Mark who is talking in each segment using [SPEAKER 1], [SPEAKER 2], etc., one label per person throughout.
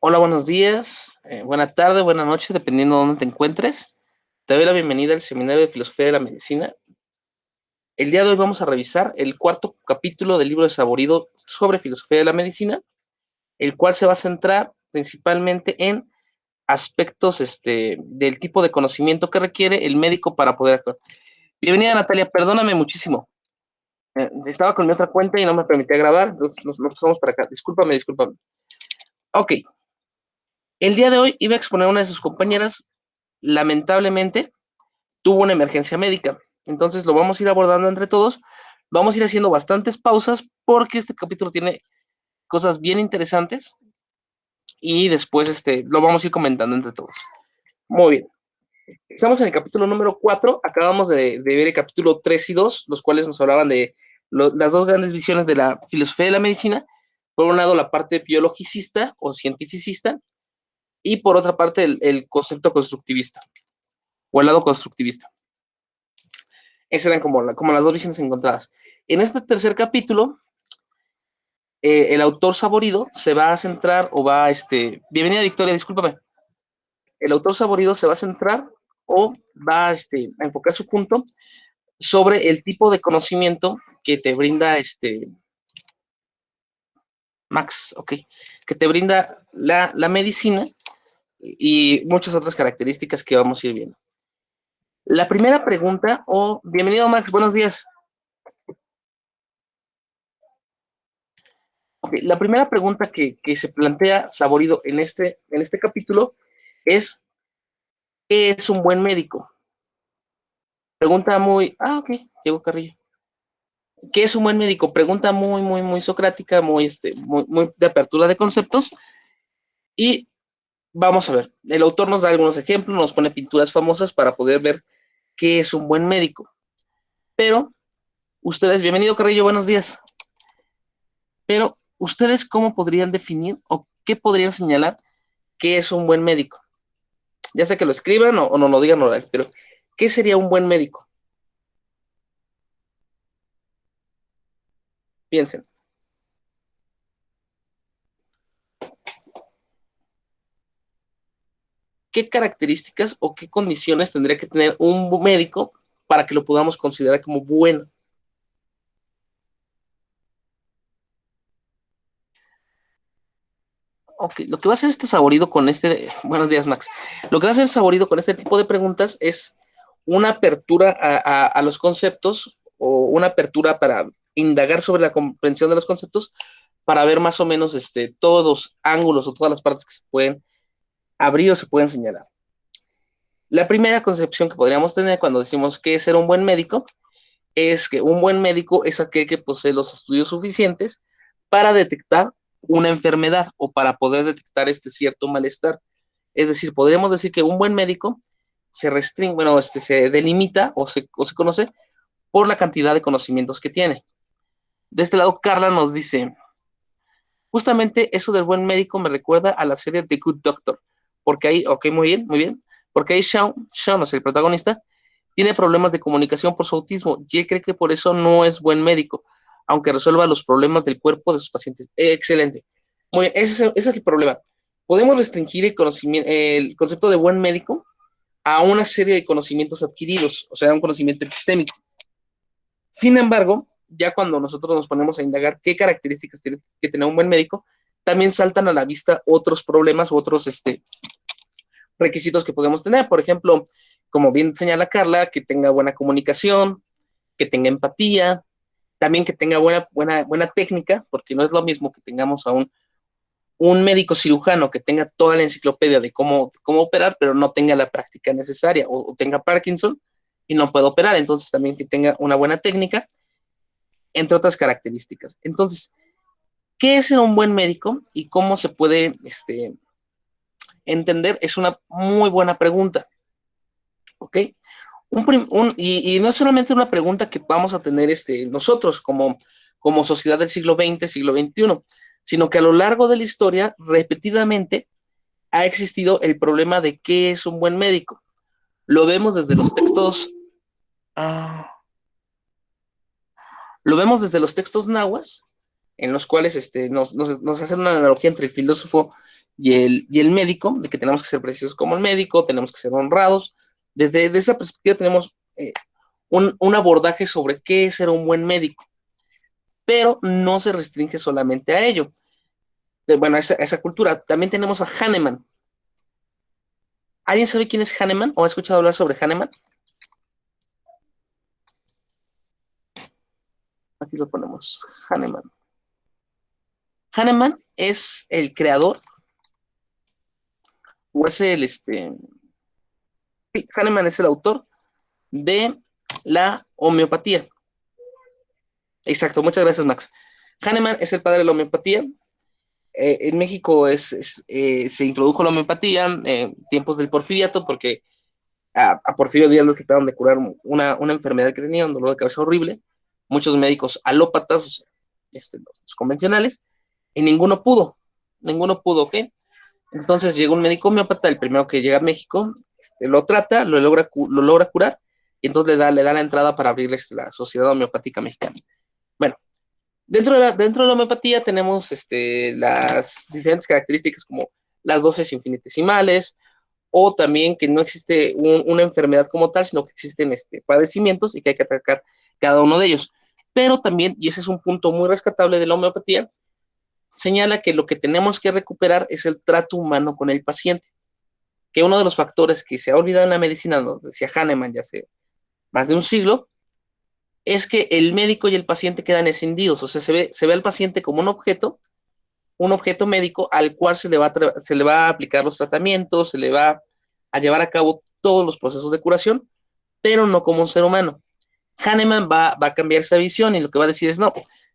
[SPEAKER 1] Hola, buenos días, buena tarde, buena noche, dependiendo de dónde te encuentres. Te doy la bienvenida al Seminario de Filosofía de la Medicina. El día de hoy vamos a revisar el cuarto capítulo del libro de Saborido sobre Filosofía de la Medicina, el cual se va a centrar principalmente en aspectos del tipo de conocimiento que requiere el médico para poder actuar. Bienvenida, Natalia, perdóname muchísimo. Estaba con mi otra cuenta y no me permitía grabar, entonces nos pasamos para acá. Discúlpame. Ok, el día de hoy iba a exponer a una de sus compañeras, lamentablemente tuvo una emergencia médica. Entonces lo vamos a ir abordando entre todos. Vamos a ir haciendo bastantes pausas porque este capítulo tiene cosas bien interesantes y después lo vamos a ir comentando entre todos. Muy bien. Estamos en el capítulo número 4. Acabamos de ver el capítulo 3 y 2, los cuales nos hablaban de las dos grandes visiones de la filosofía de la medicina. Por un lado, la parte biologicista o cientificista y por otra parte, el concepto constructivista o el lado constructivista. Esas eran como las dos visiones encontradas. En este tercer capítulo, el autor Saborido se va a centrar o va bienvenida Victoria, discúlpame. El autor Saborido se va a centrar o va a enfocar su punto sobre el tipo de conocimiento que te brinda Max, ok, que te brinda la medicina y muchas otras características que vamos a ir viendo. La primera pregunta, bienvenido Max, buenos días. Okay, la primera pregunta que se plantea Saborido en este capítulo es, ¿qué es un buen médico? Pregunta ok, llegó Carrillo. ¿Qué es un buen médico? Pregunta muy socrática, muy de apertura de conceptos. Y vamos a ver, el autor nos da algunos ejemplos, nos pone pinturas famosas para poder ver qué es un buen médico. Pero, ustedes, bienvenido Carrillo, buenos días. Pero, ¿ustedes cómo podrían definir o qué podrían señalar qué es un buen médico? Ya sea que lo escriban o no lo digan oral, pero ¿qué sería un buen médico? Piensen. ¿Qué características o qué condiciones tendría que tener un médico para que lo podamos considerar como bueno? Ok, lo que va a hacer este Saborido con buenos días Max, lo que va a hacer Saborido con este tipo de preguntas es una apertura a los conceptos o una apertura para indagar sobre la comprensión de los conceptos para ver más o menos todos los ángulos o todas las partes que se pueden abrir o se pueden señalar. La primera concepción que podríamos tener cuando decimos que es ser un buen médico es que un buen médico es aquel que posee los estudios suficientes para detectar una enfermedad o para poder detectar este cierto malestar. Es decir, podríamos decir que un buen médico se restringe, bueno, se delimita o se conoce por la cantidad de conocimientos que tiene. De este lado, Carla nos dice, justamente eso del buen médico me recuerda a la serie The Good Doctor, porque ahí, ok, muy bien, porque ahí Sean, el protagonista, tiene problemas de comunicación por su autismo y él cree que por eso no es buen médico, aunque resuelva los problemas del cuerpo de sus pacientes. Excelente. Muy bien, ese es el problema. Podemos restringir el concepto de buen médico a una serie de conocimientos adquiridos, o sea, un conocimiento epistémico. Sin embargo, ya cuando nosotros nos ponemos a indagar qué características tiene que tener un buen médico, también saltan a la vista otros problemas u otros requisitos que podemos tener. Por ejemplo, como bien señala Carla, que tenga buena comunicación, que tenga empatía, también que tenga buena técnica, porque no es lo mismo que tengamos a un médico cirujano que tenga toda la enciclopedia de cómo operar, pero no tenga la práctica necesaria o tenga Parkinson y no pueda operar. Entonces, también que tenga una buena técnica, entre otras características. Entonces, ¿qué es ser un buen médico y cómo se puede entender? Es una muy buena pregunta. ¿Ok? Y no es solamente una pregunta que vamos a tener nosotros como sociedad del siglo XX, siglo XXI, sino que a lo largo de la historia, repetidamente, ha existido el problema de qué es un buen médico. Lo vemos desde los textos, ah, lo vemos desde los textos nahuas, en los cuales nos hacen una analogía entre el filósofo y el médico, de que tenemos que ser precisos como el médico, tenemos que ser honrados. Desde esa perspectiva tenemos un abordaje sobre qué es ser un buen médico, pero no se restringe solamente a ello. Bueno, a esa cultura. También tenemos a Hahnemann. ¿Alguien sabe quién es Hahnemann o ha escuchado hablar sobre Hahnemann? Aquí lo ponemos, Hahnemann. Hahnemann es el creador, o es sí, Hahnemann es el autor de la homeopatía. Exacto, muchas gracias, Max. Hahnemann es el padre de la homeopatía. En México se introdujo la homeopatía en tiempos del porfiriato porque a Porfirio Díaz le trataron de curar una enfermedad que tenía, un dolor de cabeza horrible. Muchos médicos alópatas, o sea, los convencionales, y ninguno pudo, ¿ok? Entonces llegó un médico homeópata, el primero que llega a México, lo trata, lo logra curar, y entonces le da la entrada para abrirles la Sociedad Homeopática Mexicana. Bueno, dentro de la homeopatía tenemos las diferentes características como las dosis infinitesimales, o también que no existe una enfermedad como tal, sino que existen padecimientos y que hay que atacar cada uno de ellos. Pero también, y ese es un punto muy rescatable de la homeopatía, señala que lo que tenemos que recuperar es el trato humano con el paciente, que uno de los factores que se ha olvidado en la medicina, nos decía Hahnemann ya hace más de un siglo, es que el médico y el paciente quedan escindidos, o sea, se ve al paciente como un objeto médico al cual se le va a aplicar los tratamientos, se le va a llevar a cabo todos los procesos de curación, pero no como un ser humano. Hahnemann va a cambiar esa visión y lo que va a decir es, no,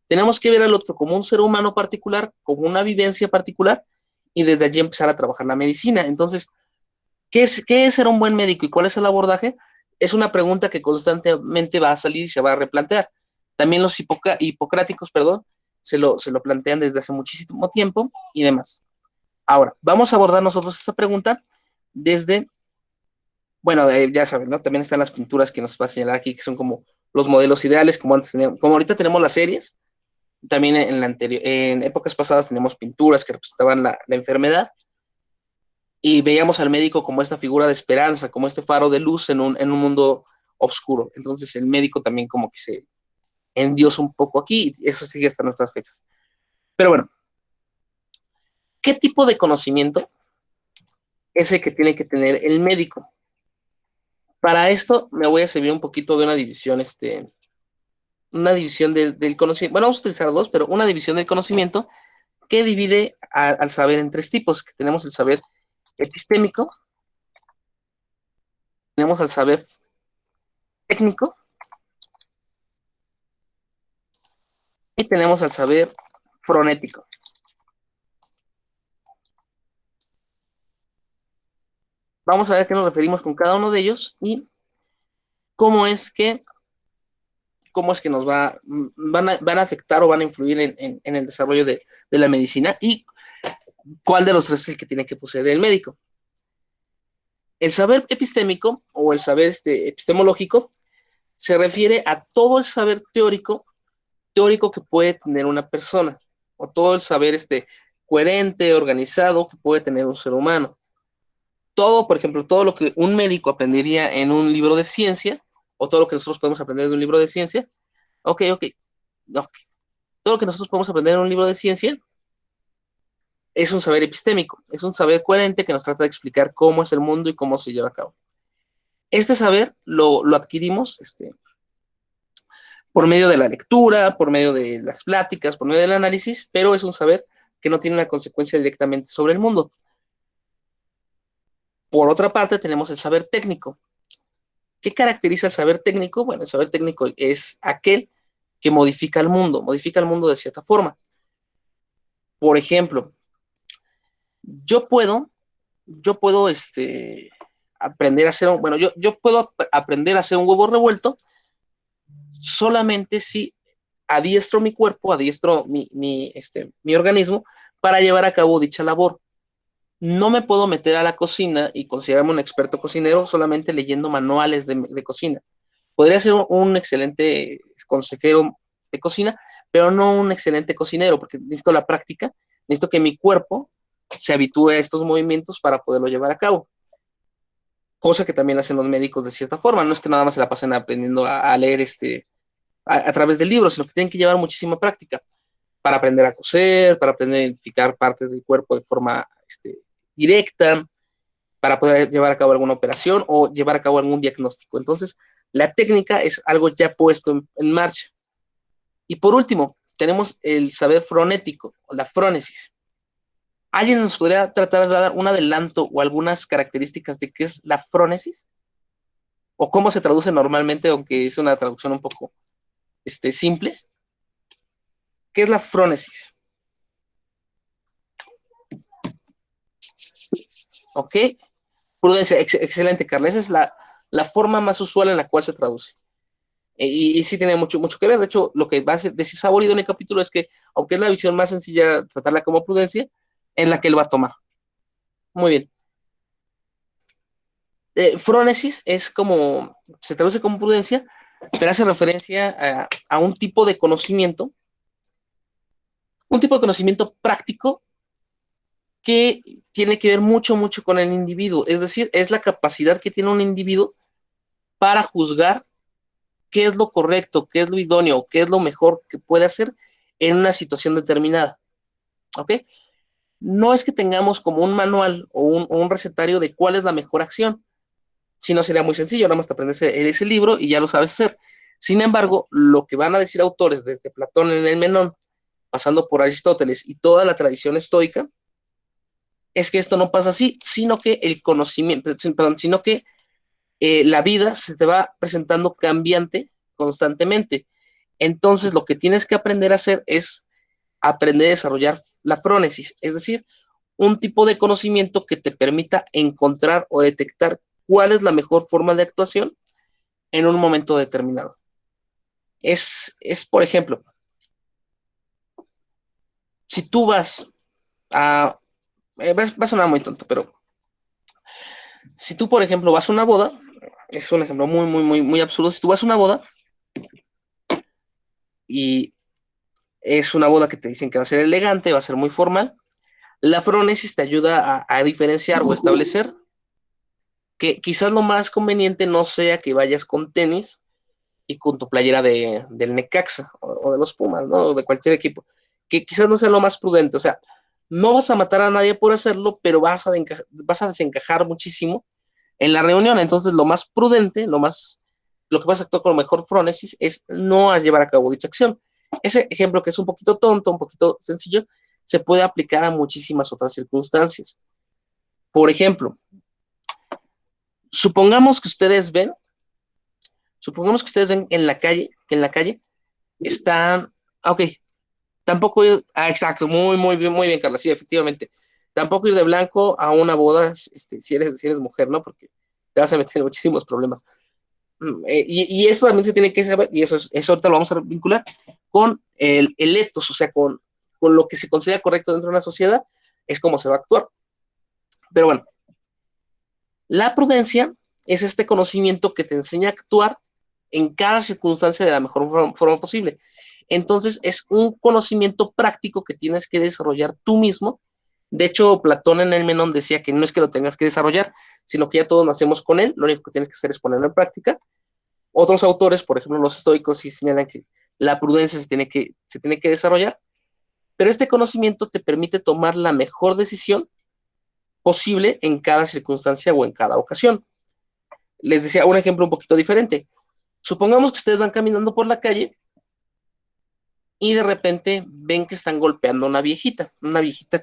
[SPEAKER 1] tenemos que ver al otro como un ser humano particular, como una vivencia particular, y desde allí empezar a trabajar la medicina. Entonces, qué es ser un buen médico y cuál es el abordaje? Es una pregunta que constantemente va a salir y se va a replantear. También los hipocráticos, perdón, se lo plantean desde hace muchísimo tiempo y demás. Ahora, vamos a abordar nosotros esta pregunta desde, bueno, ya saben, ¿no? También están las pinturas que nos va a señalar aquí, que son como los modelos ideales, como antes teníamos, como ahorita tenemos las series, también en épocas pasadas teníamos pinturas que representaban la enfermedad, y veíamos al médico como esta figura de esperanza, como este faro de luz en un mundo oscuro. Entonces el médico también como que se endiosa un poco aquí, y eso sigue hasta nuestras fechas. Pero bueno, ¿qué tipo de conocimiento es el que tiene que tener el médico? Para esto me voy a servir un poquito de una división del conocimiento. Bueno, vamos a utilizar dos, pero una división del conocimiento que divide al saber en tres tipos, que tenemos el saber epistémico, tenemos el saber técnico y tenemos el saber fonético. Vamos a ver a qué nos referimos con cada uno de ellos y cómo es que, cómo es que van a afectar o van a influir en el desarrollo de la medicina y cuál de los tres es el que tiene que poseer el médico. El saber epistémico o el saber epistemológico se refiere a todo el saber teórico que puede tener una persona, o todo el saber coherente, organizado que puede tener un ser humano. Todo, por ejemplo, todo lo que un médico aprendería en un libro de ciencia, o todo lo que nosotros podemos aprender de un libro de ciencia, ok. Todo lo que nosotros podemos aprender en un libro de ciencia es un saber epistémico, es un saber coherente que nos trata de explicar cómo es el mundo y cómo se lleva a cabo. Este saber lo adquirimos por medio de la lectura, por medio de las pláticas, por medio del análisis, pero es un saber que no tiene una consecuencia directamente sobre el mundo. Por otra parte, tenemos el saber técnico. ¿Qué caracteriza el saber técnico? Bueno, el saber técnico es aquel que modifica el mundo de cierta forma. Por ejemplo, yo puedo, yo puedo aprender a hacer, bueno, yo puedo aprender a hacer un huevo revuelto solamente si adiestro mi cuerpo, adiestro mi organismo para llevar a cabo dicha labor. No me puedo meter a la cocina y considerarme un experto cocinero solamente leyendo manuales de cocina. Podría ser un excelente consejero de cocina, pero no un excelente cocinero, porque necesito la práctica, necesito que mi cuerpo se habitúe a estos movimientos para poderlo llevar a cabo. Cosa que también hacen los médicos de cierta forma. No es que nada más se la pasen aprendiendo a leer a través del libro, sino que tienen que llevar muchísima práctica para aprender a coser, para aprender a identificar partes del cuerpo de forma directa, para poder llevar a cabo alguna operación o llevar a cabo algún diagnóstico. Entonces, la técnica es algo ya puesto en marcha. Y por último, tenemos el saber fonético o la frónesis. ¿Alguien nos podría tratar de dar un adelanto o algunas características de qué es la frónesis? ¿O cómo se traduce normalmente, aunque es una traducción un poco simple? ¿Qué es la frónesis? ¿Ok? Prudencia, excelente, Carla. Esa es la forma más usual en la cual se traduce. Y sí tiene mucho, mucho que ver. De hecho, lo que va a decir Saborido en el capítulo es que, aunque es la visión más sencilla, tratarla como prudencia, en la que él va a tomar. Muy bien. Frónesis es como, se traduce como prudencia, pero hace referencia a un tipo de conocimiento práctico que tiene que ver mucho, mucho con el individuo. Es decir, es la capacidad que tiene un individuo para juzgar qué es lo correcto, qué es lo idóneo, qué es lo mejor que puede hacer en una situación determinada. ¿Ok? No es que tengamos como un manual o un recetario de cuál es la mejor acción, sino sería muy sencillo, nada más te aprendes ese libro y ya lo sabes hacer. Sin embargo, lo que van a decir autores desde Platón en el Menón, pasando por Aristóteles y toda la tradición estoica, es que esto no pasa así, sino que el conocimiento, perdón, sino que la vida se te va presentando cambiante constantemente. Entonces, lo que tienes que aprender a hacer es aprender a desarrollar la frónesis, es decir, un tipo de conocimiento que te permita encontrar o detectar cuál es la mejor forma de actuación en un momento determinado. Por ejemplo, si tú vas a... va a sonar muy tonto, pero si tú, por ejemplo, vas a una boda, es un ejemplo muy, muy, muy, muy absurdo. Si tú vas a una boda y es una boda que te dicen que va a ser elegante, va a ser muy formal, la frónesis te ayuda a diferenciar o establecer que quizás lo más conveniente no sea que vayas con tenis y con tu playera del Necaxa o de los Pumas, ¿no? O de cualquier equipo, que quizás no sea lo más prudente. O sea, no vas a matar a nadie por hacerlo, pero vas a desencajar muchísimo en la reunión. Entonces, lo más prudente, lo que vas a actuar con mejor frónesis es no a llevar a cabo dicha acción. Ese ejemplo que es un poquito tonto, un poquito sencillo, se puede aplicar a muchísimas otras circunstancias. Por ejemplo, supongamos que ustedes ven, en la calle, que en la calle están, ok, tampoco ir, exacto, muy bien, Carla, sí, efectivamente. Tampoco ir de blanco a una boda, si eres mujer, ¿no? Porque te vas a meter en muchísimos problemas. Y eso también se tiene que saber, y eso ahorita lo vamos a vincular con el etos, o sea, con lo que se considera correcto dentro de una sociedad, es cómo se va a actuar. Pero bueno, la prudencia es este conocimiento que te enseña a actuar en cada circunstancia de la mejor forma posible. Entonces, es un conocimiento práctico que tienes que desarrollar tú mismo. De hecho, Platón en el Menón decía que no es que lo tengas que desarrollar, sino que ya todos nacemos con él, lo único que tienes que hacer es ponerlo en práctica. Otros autores, por ejemplo, los estoicos, sí señalan que la prudencia se tiene que desarrollar, pero este conocimiento te permite tomar la mejor decisión posible en cada circunstancia o en cada ocasión. Les decía un ejemplo un poquito diferente. Supongamos que ustedes van caminando por la calle y de repente ven que están golpeando a una viejita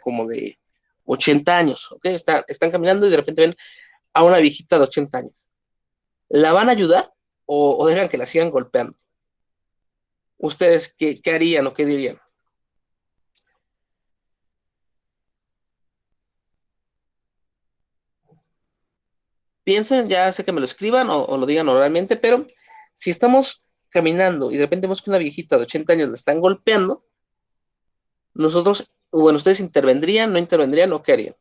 [SPEAKER 1] como de 80 años, ¿ok? Están caminando y de repente ven a una viejita de 80 años. ¿La van a ayudar o dejan que la sigan golpeando? ¿Ustedes qué harían o qué dirían? Piensen, ya sé que me lo escriban o lo digan oralmente, pero si estamos caminando y de repente vemos que una viejita de 80 años la están golpeando, nosotros, bueno, ustedes intervendrían, no intervendrían o qué harían.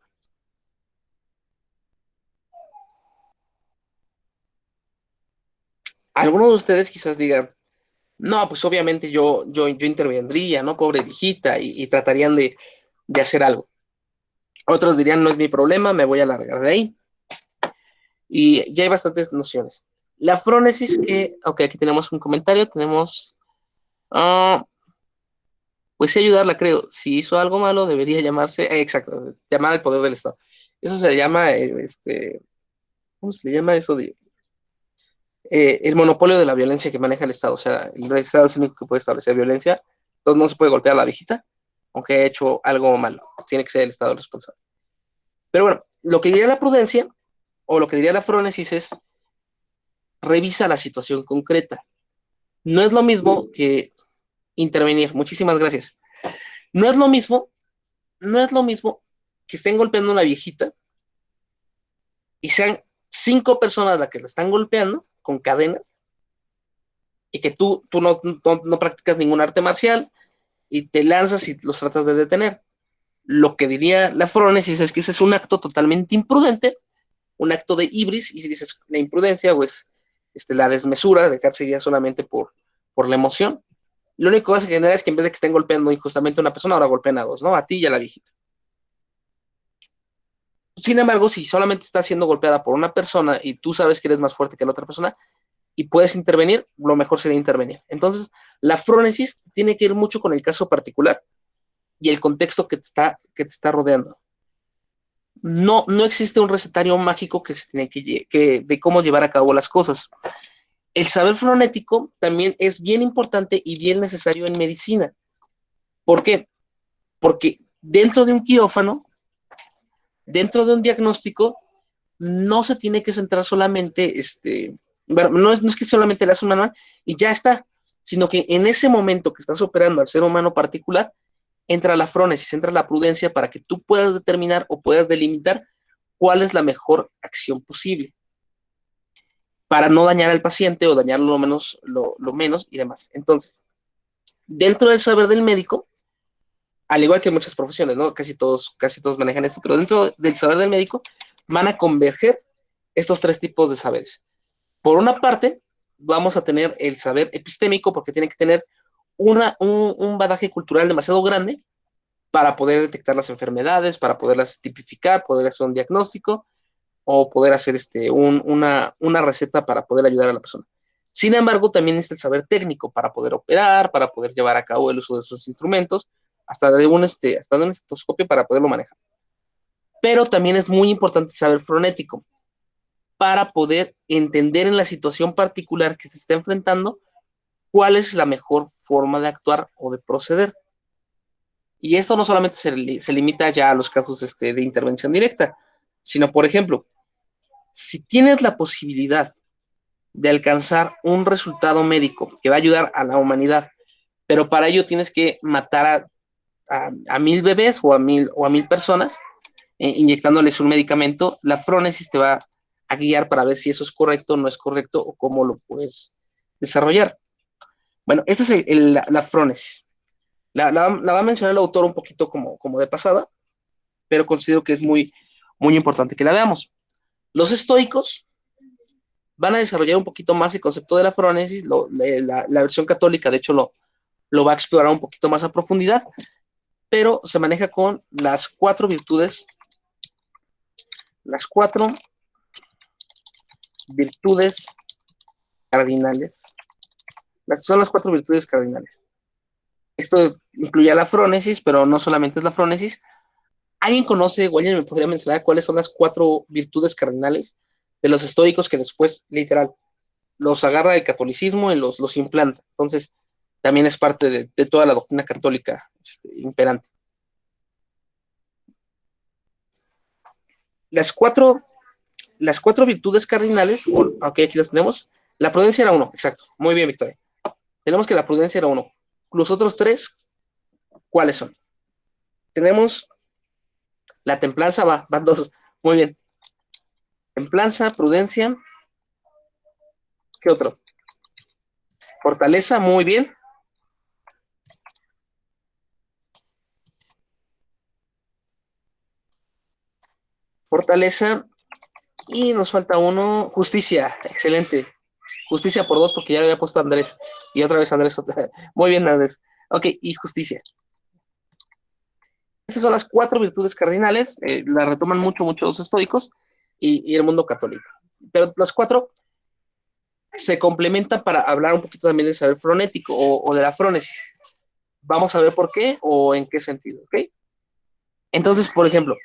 [SPEAKER 1] Algunos de ustedes quizás digan, no, pues obviamente yo intervendría, ¿no? Pobre viejita, y tratarían de hacer algo. Otros dirían, no es mi problema, me voy a largar de ahí. Y ya hay bastantes nociones. La frónesis que, ok, aquí tenemos un comentario, tenemos, pues sí ayudarla, creo. Si hizo algo malo, debería llamarse, exacto, llamar al poder del Estado. Eso se llama, ¿cómo se le llama eso? El monopolio de la violencia que maneja el Estado. O sea, el Estado es el único que puede establecer violencia, entonces no se puede golpear a la viejita, aunque haya hecho algo malo. Tiene que ser el Estado el responsable. Pero bueno, lo que diría la prudencia, o lo que diría la frónesis es, revisa la situación concreta. No es lo mismo que intervenir. Muchísimas gracias. No es lo mismo, no es lo mismo que estén golpeando a una viejita y sean 5 personas las que la están golpeando con cadenas y que tú no practicas ningún arte marcial y te lanzas y los tratas de detener. Lo que diría la frónesis es que ese es un acto totalmente imprudente, un acto de ibris, y dices la imprudencia o es la desmesura, dejarse guiar solamente por la emoción. Lo único que vas a generar es que en vez de que estén golpeando injustamente a una persona, ahora golpean a dos, ¿no? A ti y a la viejita. Sin embargo, si solamente está siendo golpeada por una persona y tú sabes que eres más fuerte que la otra persona y puedes intervenir, lo mejor sería intervenir. Entonces, la frónesis tiene que ir mucho con el caso particular y el contexto que te está rodeando. No existe un recetario mágico que se tiene de cómo llevar a cabo las cosas. El saber fonético también es bien importante y bien necesario en medicina. ¿Por qué? Porque dentro de un quirófano, dentro de un diagnóstico, no se tiene que centrar solamente, bueno, no es que solamente le hace un manual y ya está, sino que en ese momento que estás operando al ser humano particular, entra la frónesis, entra la prudencia para que tú puedas determinar o puedas delimitar cuál es la mejor acción posible para no dañar al paciente o dañarlo lo menos y demás. Entonces, dentro del saber del médico, al igual que en muchas profesiones, ¿no? Casi todos manejan esto, pero dentro del saber del médico van a converger estos 3 tipos de saberes. Por una parte, vamos a tener el saber epistémico, porque tiene que tener un bagaje cultural demasiado grande para poder detectar las enfermedades, para poderlas tipificar, poder hacer un diagnóstico o poder hacer una receta para poder ayudar a la persona. Sin embargo, también es el saber técnico para poder operar, para poder llevar a cabo el uso de esos instrumentos, hasta de un estetoscopio para poderlo manejar. Pero también es muy importante saber fonético para poder entender en la situación particular que se está enfrentando cuál es la mejor forma de actuar o de proceder. Y esto no solamente se limita ya a los casos de intervención directa, sino, por ejemplo, si tienes la posibilidad de alcanzar un resultado médico que va a ayudar a la humanidad, pero para ello tienes que matar a 1000 bebés o a 1000 personas, inyectándoles un medicamento, la frónesis te va a guiar para ver si eso es correcto o no es correcto o cómo lo puedes desarrollar. Bueno, esta es la frónesis. La va a mencionar el autor un poquito como de pasada, pero considero que es muy, muy importante que la veamos. Los estoicos van a desarrollar un poquito más el concepto de la frónesis, la versión católica, de hecho, lo va a explorar un poquito más a profundidad, pero se maneja con las 4 virtudes, cardinales. Son las 4 virtudes cardinales. Esto incluye la frónesis, pero no solamente es la frónesis. ¿Alguien conoce o alguien me podría mencionar cuáles son las 4 virtudes cardinales de los estoicos que después, literal, los agarra el catolicismo y los implanta? Entonces, también es parte de toda la doctrina católica imperante. Las cuatro, las 4 virtudes cardinales, ok, aquí las tenemos. La prudencia era 1, exacto. Muy bien, Victoria. Tenemos que la prudencia era 1. Los otros 3, ¿cuáles son? Tenemos la templanza, van 2. Muy bien. Templanza, prudencia. ¿Qué otro? Fortaleza, muy bien. Fortaleza. Y nos falta uno. Justicia. Excelente. Justicia por 2 porque ya había puesto a Andrés. Y otra vez Andrés. Muy bien, Andrés. Ok, y justicia. Estas son las 4 virtudes cardinales, las retoman mucho los estoicos y el mundo católico. Pero las 4 se complementan para hablar un poquito también del saber frenético o de la frónesis. Vamos a ver por qué o en qué sentido, ¿ok? Entonces, por ejemplo,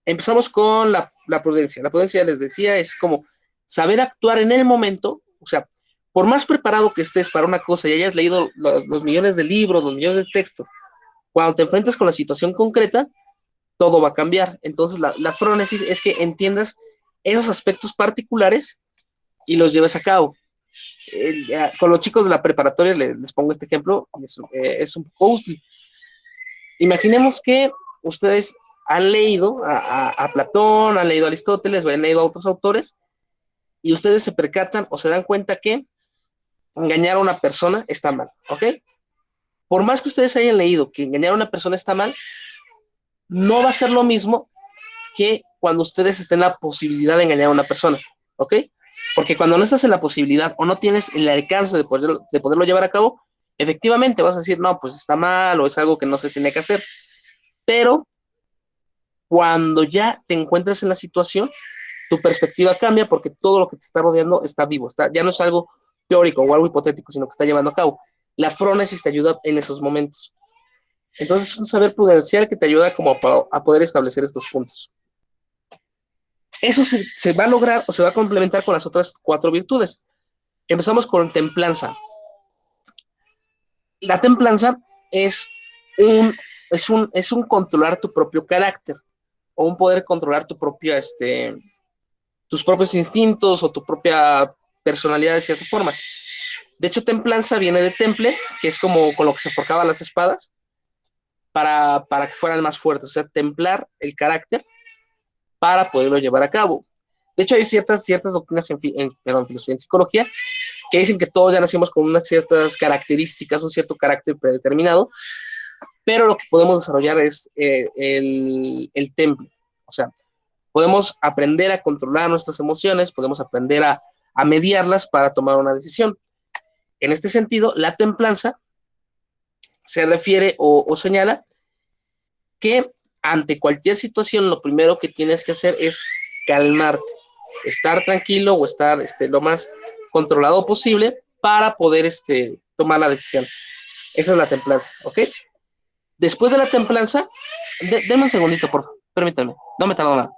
[SPEAKER 1] empezamos con la prudencia. La prudencia, les decía, es como saber actuar en el momento, o sea, por más preparado que estés para una cosa y hayas leído los millones de libros, los millones de textos, cuando te enfrentas con la situación concreta, todo va a cambiar. Entonces, la frónesis es que entiendas esos aspectos particulares y los lleves a cabo. Con los chicos de la preparatoria les pongo este ejemplo, es un poco útil. Imaginemos que ustedes han leído a Platón, han leído a Aristóteles, o han leído a otros autores, y ustedes se percatan o se dan cuenta que engañar a una persona está mal, ¿ok? Por más que ustedes hayan leído que engañar a una persona está mal, no va a ser lo mismo que cuando ustedes estén en la posibilidad de engañar a una persona, ¿ok? Porque cuando no estás en la posibilidad o no tienes el alcance de poderlo llevar a cabo, efectivamente vas a decir, no, pues está mal o es algo que no se tiene que hacer. Pero cuando ya te encuentras en la situación, tu perspectiva cambia porque todo lo que te está rodeando está vivo, ya no es algo teórico o algo hipotético, sino que está llevando a cabo. La frónesis te ayuda en esos momentos. Entonces es un saber prudencial que te ayuda como a poder establecer estos puntos. Eso se va a lograr o se va a complementar con las otras 4 virtudes. Empezamos con templanza. La templanza es un controlar tu propio carácter o un poder controlar tus propios instintos o tu propia personalidad de cierta forma. De hecho, templanza viene de temple, que es como con lo que se forjaban las espadas para que fueran más fuertes, o sea, templar el carácter para poderlo llevar a cabo. De hecho, hay ciertas doctrinas en psicología que dicen que todos ya nacimos con unas ciertas características, un cierto carácter predeterminado, pero lo que podemos desarrollar es el temple. O sea, podemos aprender a controlar nuestras emociones, podemos aprender a mediarlas para tomar una decisión. En este sentido, la templanza se refiere o señala que ante cualquier situación lo primero que tienes que hacer es calmarte, estar tranquilo o estar lo más controlado posible para poder tomar la decisión. Esa es la templanza, ¿ok? Después de la templanza, denme un segundito, por favor, permítanme, no me tardo nada.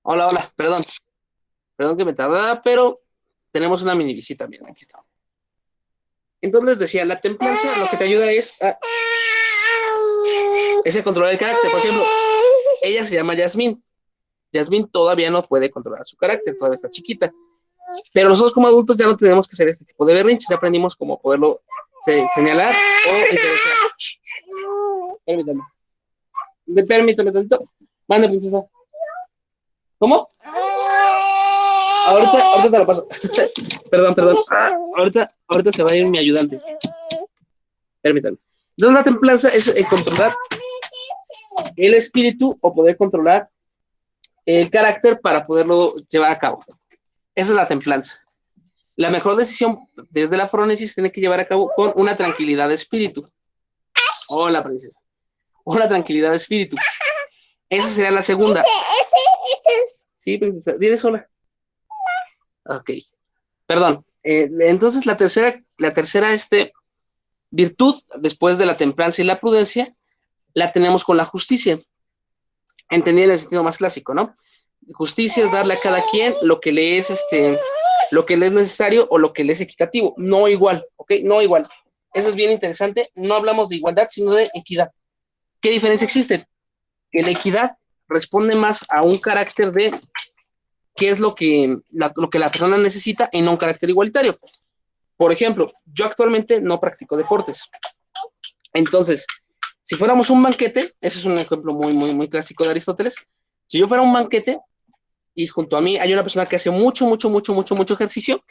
[SPEAKER 1] Hola, perdón que me tardara, pero tenemos una mini visita, miren, aquí está. Entonces les decía, la templanza lo que te ayuda es a controlar el carácter. Por ejemplo, ella se llama Yasmín. Yasmín todavía no puede controlar su carácter, todavía está chiquita. Pero nosotros como adultos ya no tenemos que hacer este tipo de berrinches, ya aprendimos cómo poderlo señalar o diferenciar. Permítame. Permítame tantito. Manda, princesa. ¿Cómo? Ahorita te lo paso. Perdón. Ahorita se va a ir mi ayudante. Permítame. Entonces la templanza es controlar el espíritu o poder controlar el carácter para poderlo llevar a cabo. Esa es la templanza. La mejor decisión desde la frónesis tiene que llevar a cabo con una tranquilidad de espíritu. Hola, princesa. Una tranquilidad de espíritu. Esa sería la segunda. Sí, princesa. Dile sola. Ok. Perdón. Entonces la tercera virtud, después de la templanza y la prudencia, la tenemos con la justicia. Entendida en el sentido más clásico, ¿no? Justicia es darle a cada quien lo que le es necesario o lo que le es equitativo, no igual, ¿ok? No igual. Eso es bien interesante. No hablamos de igualdad, sino de equidad. ¿Qué diferencia existe? Que la equidad responde más a un carácter de qué es lo que la persona necesita y no un carácter igualitario. Por ejemplo, yo actualmente no practico deportes. Entonces, si fuéramos un banquete, ese es un ejemplo muy, muy, muy clásico de Aristóteles. Si yo fuera un banquete y junto a mí hay una persona que hace mucho, mucho, mucho, mucho, mucho ejercicio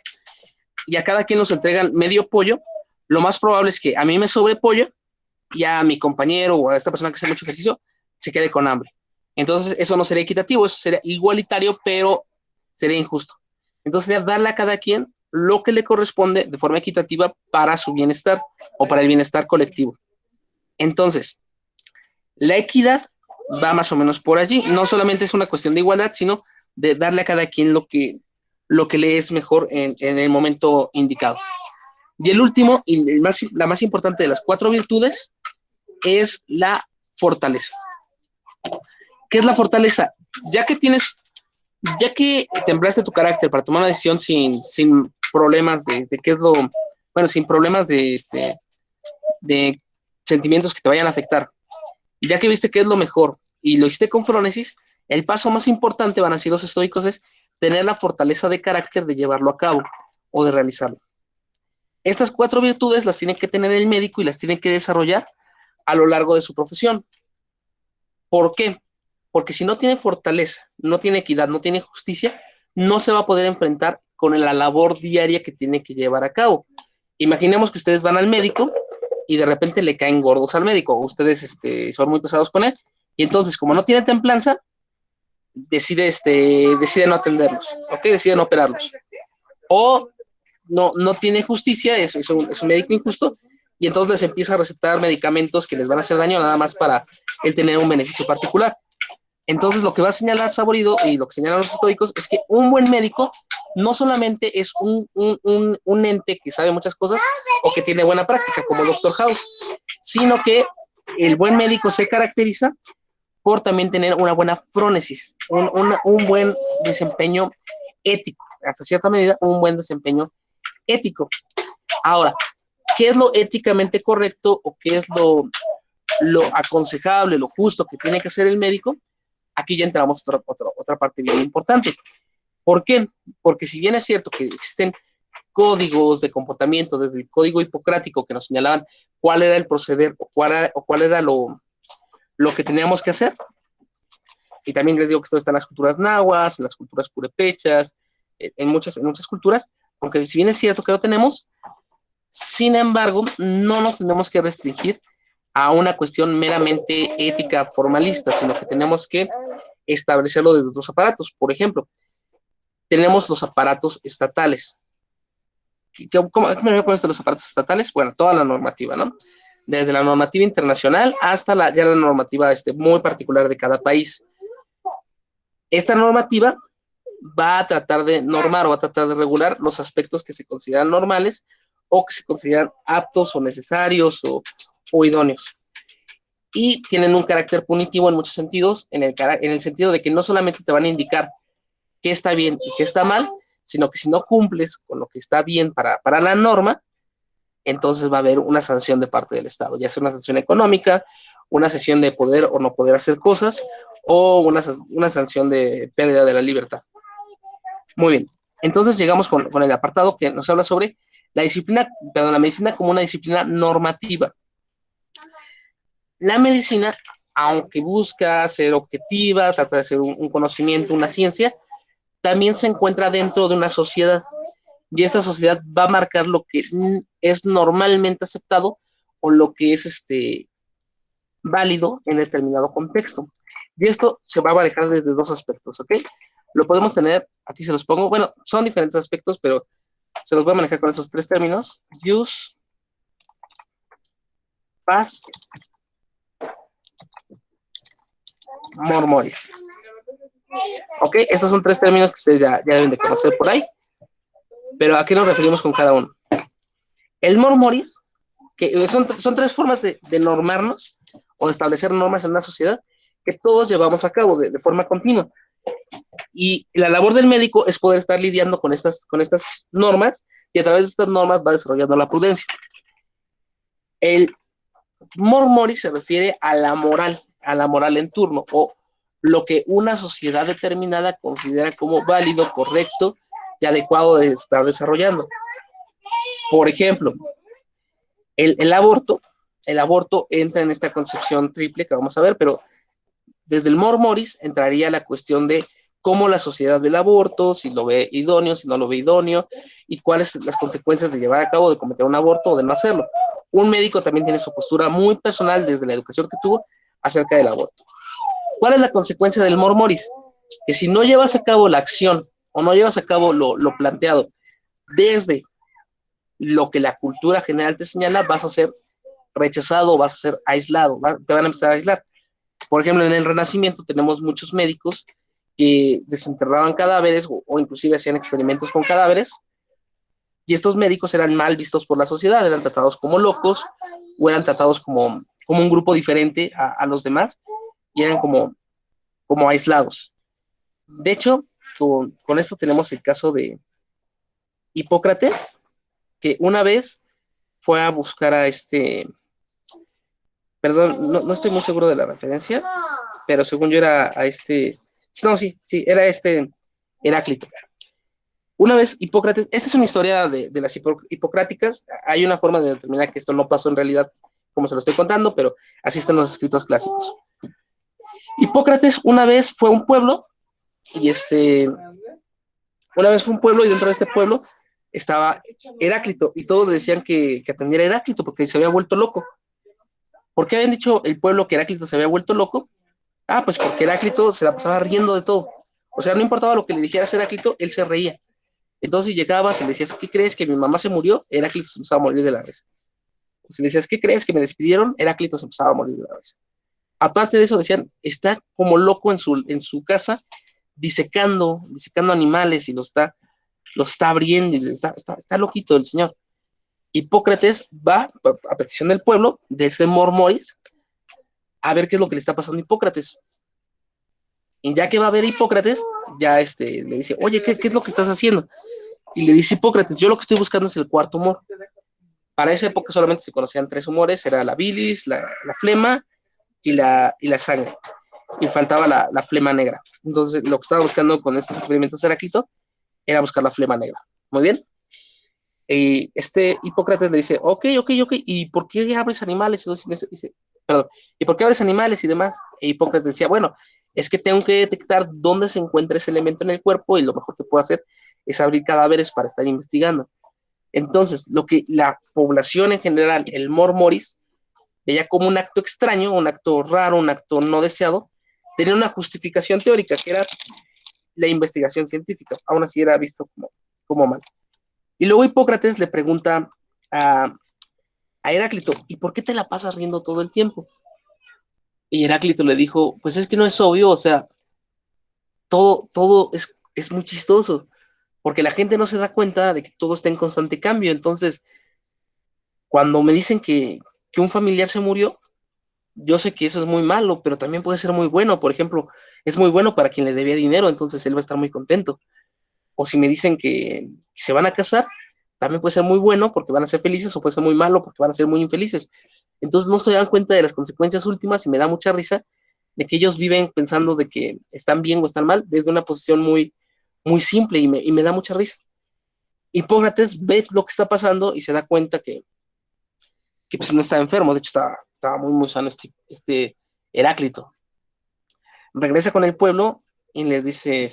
[SPEAKER 1] y a cada quien nos entregan medio pollo, lo más probable es que a mí me sobre pollo y a mi compañero o a esta persona que hace mucho ejercicio se quede con hambre. Entonces, eso no sería equitativo, eso sería igualitario, pero sería injusto. Entonces, sería darle a cada quien lo que le corresponde de forma equitativa para su bienestar o para el bienestar colectivo. Entonces, la equidad va más o menos por allí. No solamente es una cuestión de igualdad, sino de darle a cada quien lo que le es mejor en el momento indicado. Y el último, y la más importante de las 4 virtudes, es la fortaleza. ¿Qué es la fortaleza? Ya que tienes, ya que templaste tu carácter para tomar una decisión sin problemas de qué es lo, bueno, sin problemas de sentimientos que te vayan a afectar, ya que viste qué es lo mejor y lo hiciste con frónesis, el paso más importante, van a ser los estoicos, es tener la fortaleza de carácter de llevarlo a cabo o de realizarlo. Estas 4 virtudes las tiene que tener el médico y las tiene que desarrollar a lo largo de su profesión. ¿Por qué? Porque si no tiene fortaleza, no tiene equidad, no tiene justicia, no se va a poder enfrentar con la labor diaria que tiene que llevar a cabo. Imaginemos que ustedes van al médico y de repente le caen gordos al médico, o ustedes son muy pesados con él, y entonces, como no tiene templanza, decide no atenderlos, ¿ok? Decide no operarlos. O no tiene justicia, es un médico injusto, y entonces les empieza a recetar medicamentos que les van a hacer daño nada más para él tener un beneficio particular. Entonces, lo que va a señalar Saborido y lo que señalan los estoicos es que un buen médico no solamente es un ente que sabe muchas cosas o que tiene buena práctica, como Doctor House, sino que el buen médico se caracteriza por también tener una buena frónesis, un buen desempeño ético, hasta cierta medida, un buen desempeño ético. Ahora, ¿qué es lo éticamente correcto o qué es lo aconsejable, lo justo que tiene que hacer el médico? Aquí ya entramos a otra parte bien importante. ¿Por qué? Porque si bien es cierto que existen códigos de comportamiento, desde el código hipocrático que nos señalaban cuál era el proceder o cuál era lo que teníamos que hacer, y también les digo que esto está en las culturas nahuas, en las culturas purépechas, en muchas culturas, aunque si bien es cierto que lo tenemos, sin embargo, no nos tenemos que restringir a una cuestión meramente ética formalista, sino que tenemos que establecerlo desde otros aparatos. Por ejemplo, tenemos los aparatos estatales. ¿Cómo me refiero con esto de los aparatos estatales? Bueno, toda la normativa, ¿no? Desde la normativa internacional hasta ya la normativa muy particular de cada país. Esta normativa va a tratar de normar o va a tratar de regular los aspectos que se consideran normales o que se consideran aptos o necesarios o idóneos. Y tienen un carácter punitivo en muchos sentidos, en el sentido de que no solamente te van a indicar qué está bien y qué está mal, sino que si no cumples con lo que está bien para la norma, entonces va a haber una sanción de parte del Estado, ya sea una sanción económica, una sanción de poder o no poder hacer cosas, o una sanción de pérdida de la libertad. Muy bien, entonces llegamos con el apartado que nos habla sobre la medicina como una disciplina normativa. La medicina, aunque busca ser objetiva, trata de ser un conocimiento, una ciencia, también se encuentra dentro de una sociedad. Y esta sociedad va a marcar lo que es normalmente aceptado o lo que es válido en determinado contexto. Y esto se va a manejar desde 2 aspectos, ¿ok? Lo podemos tener, aquí se los pongo, bueno, son diferentes aspectos, pero se los voy a manejar con esos 3 términos: jus, paz, mormoris. ¿Ok? Estos son 3 términos que ustedes ya deben de conocer por ahí. Pero ¿a qué nos referimos con cada uno? El mormoris, que son 3 formas de normarnos o de establecer normas en una sociedad que todos llevamos a cabo de forma continua. Y la labor del médico es poder estar lidiando con estas normas y a través de estas normas va desarrollando la prudencia. El mormoris se refiere a la moral en turno o lo que una sociedad determinada considera como válido, correcto y adecuado de estar desarrollando. Por ejemplo, el aborto, el aborto entra en esta concepción triple que vamos a ver, pero desde el Mor Moris entraría la cuestión de cómo la sociedad ve el aborto, si lo ve idóneo, si no lo ve idóneo, y cuáles las consecuencias de llevar a cabo, de cometer un aborto o de no hacerlo. Un médico también tiene su postura muy personal desde la educación que tuvo acerca del aborto. ¿Cuál es la consecuencia del Mor Moris? Que si no llevas a cabo la acción o no llevas a cabo lo planteado desde lo que la cultura general te señala, vas a ser rechazado, vas a ser aislado, te van a empezar a aislar. Por ejemplo, en el Renacimiento tenemos muchos médicos que desenterraban cadáveres o inclusive hacían experimentos con cadáveres, y estos médicos eran mal vistos por la sociedad, eran tratados como locos o eran tratados como un grupo diferente a los demás y eran como aislados. De hecho, con esto tenemos el caso de Hipócrates, que una vez fue a buscar a perdón, no estoy muy seguro de la referencia, pero según yo era a no, sí, era Heráclito. Una vez Hipócrates, esta es una historia de las hipocráticas, hay una forma de determinar que esto no pasó en realidad, como se lo estoy contando, pero así están los escritos clásicos. Hipócrates una vez fue a un pueblo, y una vez fue un pueblo, y dentro de este pueblo estaba Heráclito, y todos le decían que atendiera a Heráclito, porque se había vuelto loco. ¿Por qué habían dicho el pueblo que Heráclito se había vuelto loco? Ah, pues porque Heráclito se la pasaba riendo de todo. O sea, no importaba lo que le dijeras a Heráclito, él se reía. Entonces llegabas y le decías, ¿qué crees? ¿Que mi mamá se murió? Heráclito se empezaba a morir de la risa. O si le decías, ¿qué crees? ¿Que me despidieron? Heráclito se empezaba a morir de la risa. Aparte de eso, decían, está como loco en su casa, disecando animales y los está abriendo y está loquito el señor. Hipócrates va, a petición del pueblo, de ese Mor Moris, a ver qué es lo que le está pasando a Hipócrates. Y ya que va a ver Hipócrates, ya le dice, oye, ¿qué es lo que estás haciendo? Y le dice Hipócrates, yo lo que estoy buscando es el cuarto humor. Para esa época solamente se conocían 3 humores, era la bilis, la flema y la sangre. Y faltaba la flema negra. Entonces, lo que estaba buscando con estos experimentos de Heráclito era buscar la flema negra. Muy bien. Y Hipócrates le dice, ok, ¿y por qué abres animales? Entonces, dice, perdón, ¿y por qué abres animales y demás? E Hipócrates decía, bueno, es que tengo que detectar dónde se encuentra ese elemento en el cuerpo y lo mejor que puedo hacer es abrir cadáveres para estar investigando. Entonces, lo que la población en general, el Mor Moris, veía como un acto extraño, un acto raro, un acto no deseado, tenía una justificación teórica, que era la investigación científica. Aún así era visto como mal. Y luego Hipócrates le pregunta a Heráclito, ¿y por qué te la pasas riendo todo el tiempo? Y Heráclito le dijo, pues es que no es obvio, o sea, todo es muy chistoso, porque la gente no se da cuenta de que todo está en constante cambio. Entonces, cuando me dicen que un familiar se murió, yo sé que eso es muy malo, pero también puede ser muy bueno. Por ejemplo, es muy bueno para quien le debía dinero, entonces él va a estar muy contento. O si me dicen que se van a casar, también puede ser muy bueno porque van a ser felices, o puede ser muy malo porque van a ser muy infelices. Entonces no se dan cuenta de las consecuencias últimas, y me da mucha risa de que ellos viven pensando de que están bien o están mal desde una posición muy, muy simple, y me da mucha risa. Hipócrates ve lo que está pasando y se da cuenta que pues no está enfermo, de hecho estaba muy, muy sano Heráclito. Regresa con el pueblo y les dice,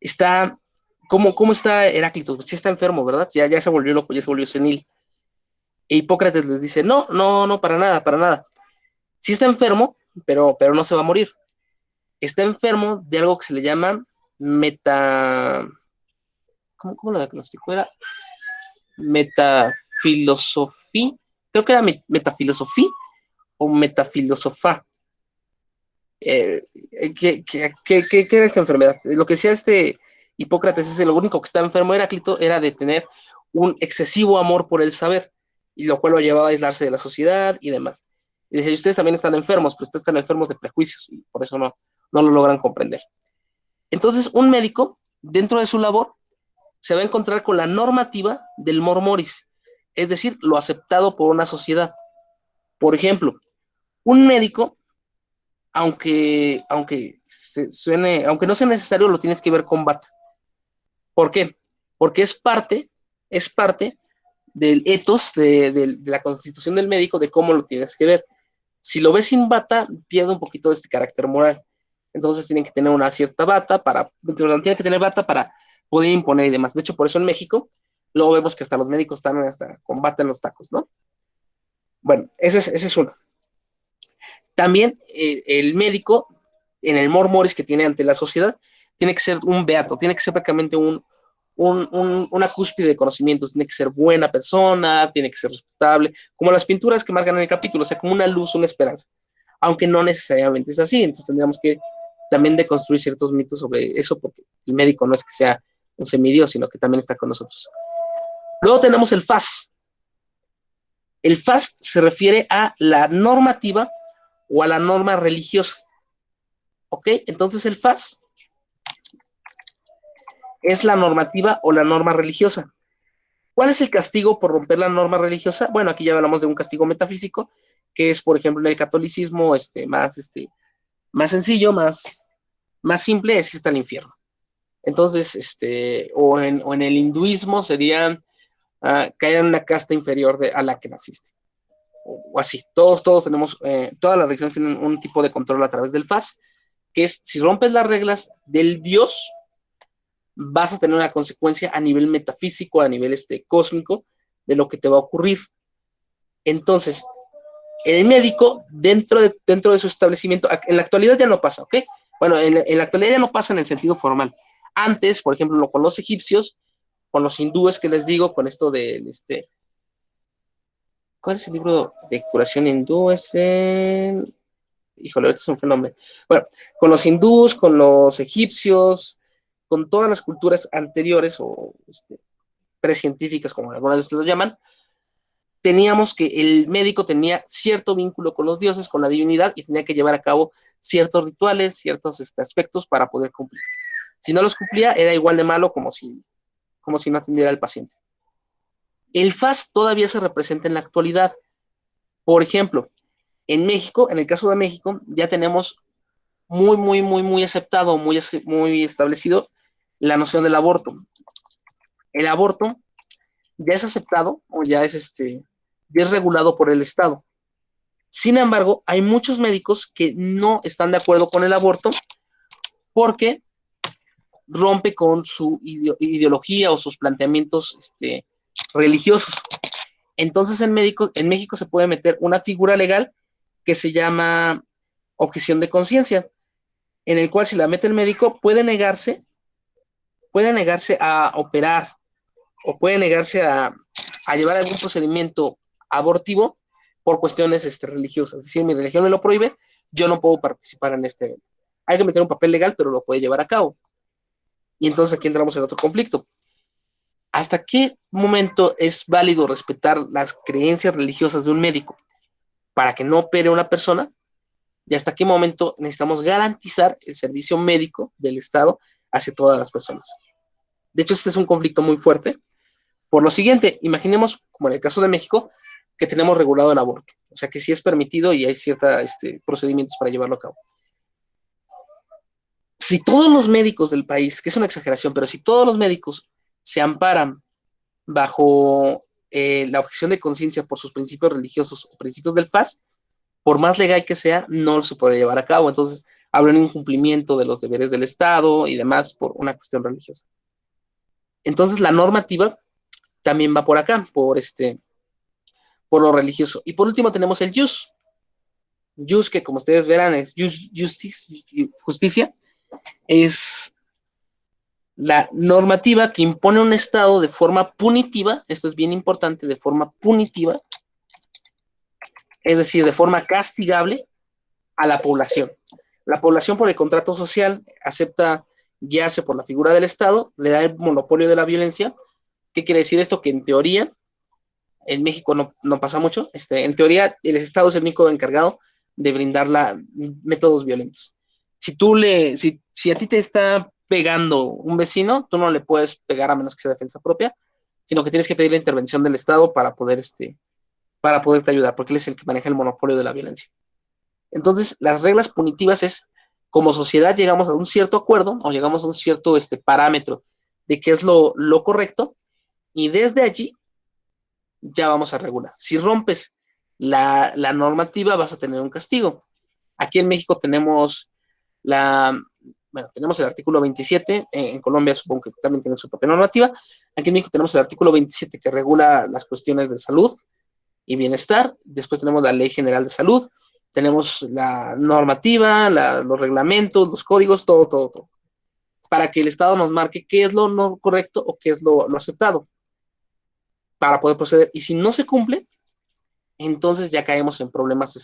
[SPEAKER 1] está, ¿cómo está Heráclito? Sí está enfermo, ¿verdad? Ya se volvió loco, ya se volvió senil. E Hipócrates les dice, no, no, no, para nada, para nada. Sí está enfermo, pero no se va a morir. Está enfermo de algo que se le llama meta... ¿Cómo lo diagnosticó? Era metafilosofía. Creo que era metafilosofía o metafilosofá. ¿Qué era esta enfermedad? Lo que decía Hipócrates es que lo único que estaba enfermo Heráclito era de tener un excesivo amor por el saber, y lo cual lo llevaba a aislarse de la sociedad y demás. Y decía, ustedes también están enfermos, pero ustedes están enfermos de prejuicios y por eso no lo logran comprender. Entonces, un médico, dentro de su labor, se va a encontrar con la normativa del Mor Moris, es decir, lo aceptado por una sociedad. Por ejemplo, un médico aunque no sea necesario, lo tienes que ver con bata. ¿Por qué? Porque es parte del ethos de la constitución del médico, de cómo lo tienes que ver. Si lo ves sin bata, pierde un poquito de este carácter moral. Entonces tienen que tener una cierta bata tienen que tener bata para poder imponer y demás. De hecho, por eso en México, luego vemos que hasta los médicos están hasta con bata en los tacos, ¿no? Bueno, ese es uno. También el médico, en el mormoris que tiene ante la sociedad, tiene que ser un beato, tiene que ser prácticamente una cúspide de conocimientos, tiene que ser buena persona, tiene que ser respetable, como las pinturas que marcan en el capítulo, o sea, como una luz, una esperanza, aunque no necesariamente es así, entonces tendríamos que también deconstruir ciertos mitos sobre eso, porque el médico no es que sea un semidios, sino que también está con nosotros. Luego tenemos el FAS. El FAS se refiere a la normativa o a la norma religiosa. ¿Ok? Entonces el FAS es la normativa o la norma religiosa. ¿Cuál es el castigo por romper la norma religiosa? Bueno, aquí ya hablamos de un castigo metafísico, que es, por ejemplo, en el catolicismo más sencillo, más simple, es irte al infierno. Entonces, o en el hinduismo sería caer en una casta inferior a la que naciste. O así. Todos tenemos, todas las religiones tienen un tipo de control a través del FAS, que es si rompes las reglas del Dios, vas a tener una consecuencia a nivel metafísico, a nivel cósmico, de lo que te va a ocurrir. Entonces, el médico, dentro de su establecimiento, en la actualidad ya no pasa, ¿ok? Bueno, en la actualidad ya no pasa en el sentido formal. Antes, por ejemplo, con los egipcios, con los hindúes que les digo, con esto ¿cuál es el libro de curación hindú? Híjole, ahorita es un fenómeno. Bueno, con los hindús, con los egipcios, con todas las culturas anteriores o precientíficas, como algunas veces lo llaman, teníamos que el médico tenía cierto vínculo con los dioses, con la divinidad, y tenía que llevar a cabo ciertos rituales, ciertos aspectos para poder cumplir. Si no los cumplía, era igual de malo como si no atendiera al paciente. El FAS todavía se representa en la actualidad. Por ejemplo, en México, en el caso de México, ya tenemos muy aceptado, muy establecido la noción del aborto. El aborto ya es aceptado o ya es regulado por el Estado. Sin embargo, hay muchos médicos que no están de acuerdo con el aborto porque rompe con su ideología o sus planteamientos religiosos. Entonces, en México se puede meter una figura legal que se llama objeción de conciencia, en el cual si la mete el médico puede negarse a operar o puede negarse a llevar algún procedimiento abortivo por cuestiones religiosas. Es decir, mi religión me lo prohíbe, yo no puedo participar en este evento. Hay que meter un papel legal, pero lo puede llevar a cabo. Y entonces aquí entramos en otro conflicto. ¿Hasta qué momento es válido respetar las creencias religiosas de un médico para que no opere una persona? ¿Y hasta qué momento necesitamos garantizar el servicio médico del Estado hacia todas las personas? De hecho, este es un conflicto muy fuerte. Por lo siguiente, imaginemos, como en el caso de México, que tenemos regulado el aborto. O sea, que sí es permitido y hay ciertos procedimientos para llevarlo a cabo. Si todos los médicos del país, que es una exageración, pero si todos los médicos se amparan bajo la objeción de conciencia por sus principios religiosos o principios del FAS, por más legal que sea, no se puede llevar a cabo. Entonces, habrá un incumplimiento de los deberes del Estado y demás por una cuestión religiosa. Entonces, la normativa también va por acá, por lo religioso. Y por último tenemos el jus. Jus, que como ustedes verán es justicia, es la normativa que impone un Estado de forma punitiva, esto es bien importante, de forma punitiva, es decir, de forma castigable a la población. La población por el contrato social acepta guiarse por la figura del Estado, le da el monopolio de la violencia. ¿Qué quiere decir esto? Que en teoría, en México no pasa mucho, en teoría el Estado es el único encargado de brindar métodos violentos. Si a ti te está pegando un vecino, tú no le puedes pegar a menos que sea defensa propia, sino que tienes que pedir la intervención del Estado para poderte ayudar, porque él es el que maneja el monopolio de la violencia. Entonces, las reglas punitivas es, como sociedad llegamos a un cierto acuerdo o llegamos a un cierto parámetro de qué es lo correcto y desde allí ya vamos a regular. Si rompes la normativa vas a tener un castigo. Aquí en México tenemos tenemos el artículo 27, en Colombia supongo que también tiene su propia normativa. Aquí en México tenemos el artículo 27 que regula las cuestiones de salud y bienestar. Después tenemos la Ley General de Salud, tenemos la normativa, los reglamentos, los códigos, todo, para que el Estado nos marque qué es lo no correcto o qué es lo aceptado para poder proceder. Y si no se cumple, entonces ya caemos en problemas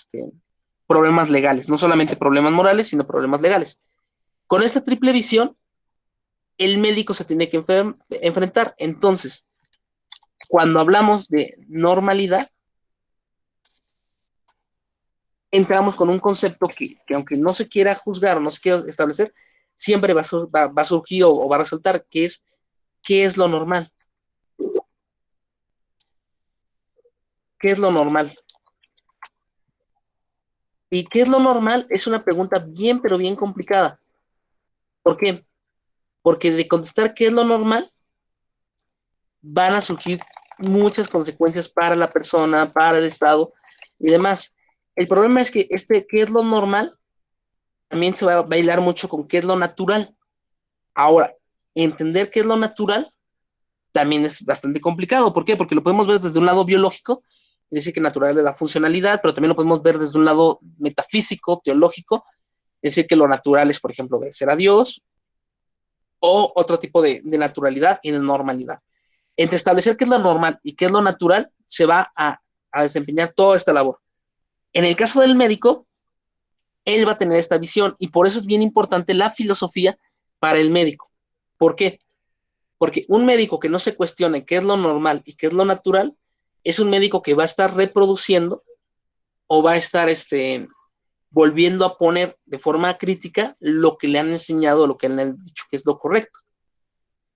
[SPEAKER 1] legales, no solamente problemas morales, sino problemas legales. Con esta triple visión, el médico se tiene que enfrentar. Entonces, cuando hablamos de normalidad, entramos con un concepto que aunque no se quiera juzgar o no se quiera establecer, siempre va a surgir o va a resaltar, que es qué es lo normal. ¿Qué es lo normal? ¿Y qué es lo normal? Es una pregunta bien, pero bien complicada. ¿Por qué? Porque de contestar qué es lo normal, van a surgir muchas consecuencias para la persona, para el Estado y demás. El problema es que qué es lo normal también se va a bailar mucho con qué es lo natural. Ahora, entender qué es lo natural también es bastante complicado. ¿Por qué? Porque lo podemos ver desde un lado biológico, y decir que natural es la funcionalidad, pero también lo podemos ver desde un lado metafísico, teológico, es decir que lo natural es, por ejemplo, obedecer a Dios, o otro tipo de naturalidad y de normalidad. Entre establecer qué es lo normal y qué es lo natural, se va a desempeñar toda esta labor. En el caso del médico, él va a tener esta visión y por eso es bien importante la filosofía para el médico. ¿Por qué? Porque un médico que no se cuestione qué es lo normal y qué es lo natural, es un médico que va a estar reproduciendo o va a estar volviendo a poner de forma crítica lo que le han enseñado, lo que le han dicho que es lo correcto,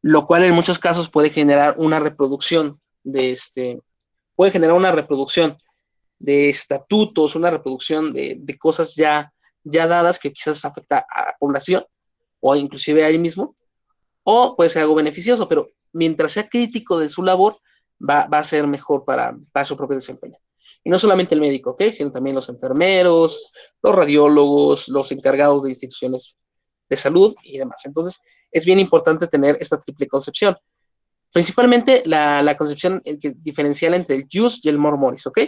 [SPEAKER 1] lo cual en muchos casos puede generar una reproducción puede generar una reproducción de estatutos, una reproducción de cosas ya dadas que quizás afecta a la población o inclusive a él mismo, o puede ser algo beneficioso, pero mientras sea crítico de su labor, va a ser mejor para su propio desempeño. Y no solamente el médico, ¿ok? Sino también los enfermeros, los radiólogos, los encargados de instituciones de salud y demás. Entonces, es bien importante tener esta triple concepción. Principalmente la concepción diferencial entre el jus y el mor moris, ¿ok?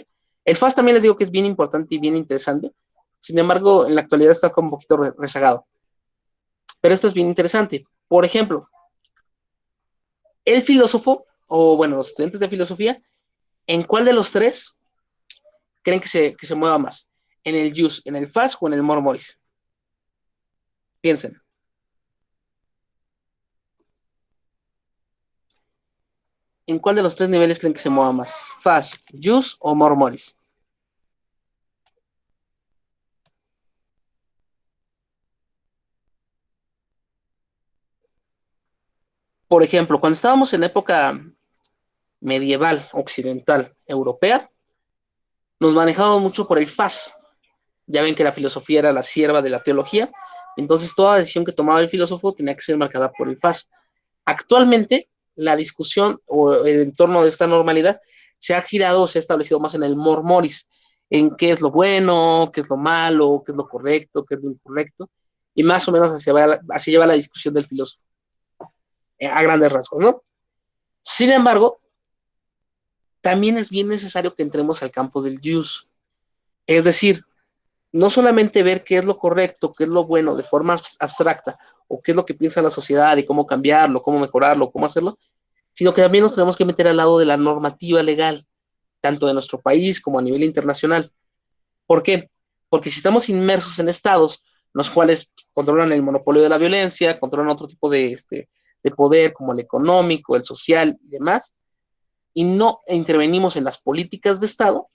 [SPEAKER 1] El FAS también les digo que es bien importante y bien interesante. Sin embargo, en la actualidad está como un poquito rezagado. Pero esto es bien interesante. Por ejemplo, el filósofo, o bueno, los estudiantes de filosofía, ¿en cuál de los tres creen que se mueva más? ¿En el jus, en el FAS o en el mor moris? Piensen. ¿En cuál de los tres niveles creen que se mueva más? ¿FAS, jus o mor moris? Por ejemplo, cuando estábamos en la época medieval, occidental, europea, nos manejábamos mucho por el FAS. Ya ven que la filosofía era la sierva de la teología, entonces toda decisión que tomaba el filósofo tenía que ser marcada por el FAS. Actualmente, la discusión o el entorno de esta normalidad se ha girado o se ha establecido más en el mor moris, en qué es lo bueno, qué es lo malo, qué es lo correcto, qué es lo incorrecto, y más o menos así lleva la discusión del filósofo, a grandes rasgos, ¿no? Sin embargo, también es bien necesario que entremos al campo del use, es decir, no solamente ver qué es lo correcto, qué es lo bueno de forma abstracta, o qué es lo que piensa la sociedad y cómo cambiarlo, cómo mejorarlo, cómo hacerlo, sino que también nos tenemos que meter al lado de la normativa legal, tanto de nuestro país como a nivel internacional. ¿Por qué? Porque si estamos inmersos en estados los cuales controlan el monopolio de la violencia, controlan otro tipo de poder como el económico, el social y demás, y no intervenimos en las políticas de Estado,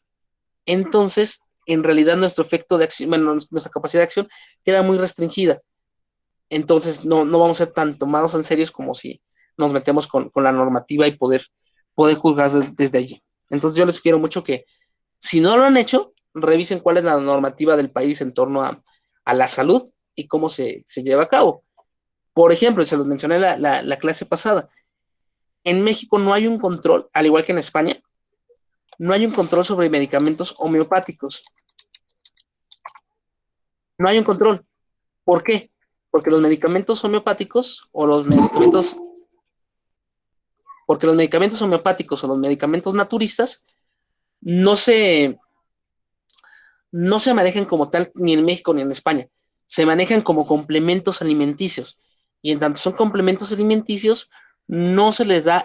[SPEAKER 1] entonces en realidad nuestro efecto de acción, bueno, nuestra capacidad de acción queda muy restringida. Entonces no vamos a ser tan tomados en serio como si nos metemos con la normativa y poder juzgar desde allí. Entonces yo les sugiero mucho que si no lo han hecho, revisen cuál es la normativa del país en torno a la salud y cómo se lleva a cabo. Por ejemplo, se los mencioné la clase pasada, en México no hay un control, al igual que en España, no hay un control sobre medicamentos homeopáticos. No hay un control. ¿Por qué? Porque los medicamentos homeopáticos o los medicamentos, porque los medicamentos homeopáticos o los medicamentos naturistas no se, no se manejan como tal ni en México ni en España. Se manejan como complementos alimenticios. Y en tanto son complementos alimenticios, no se les da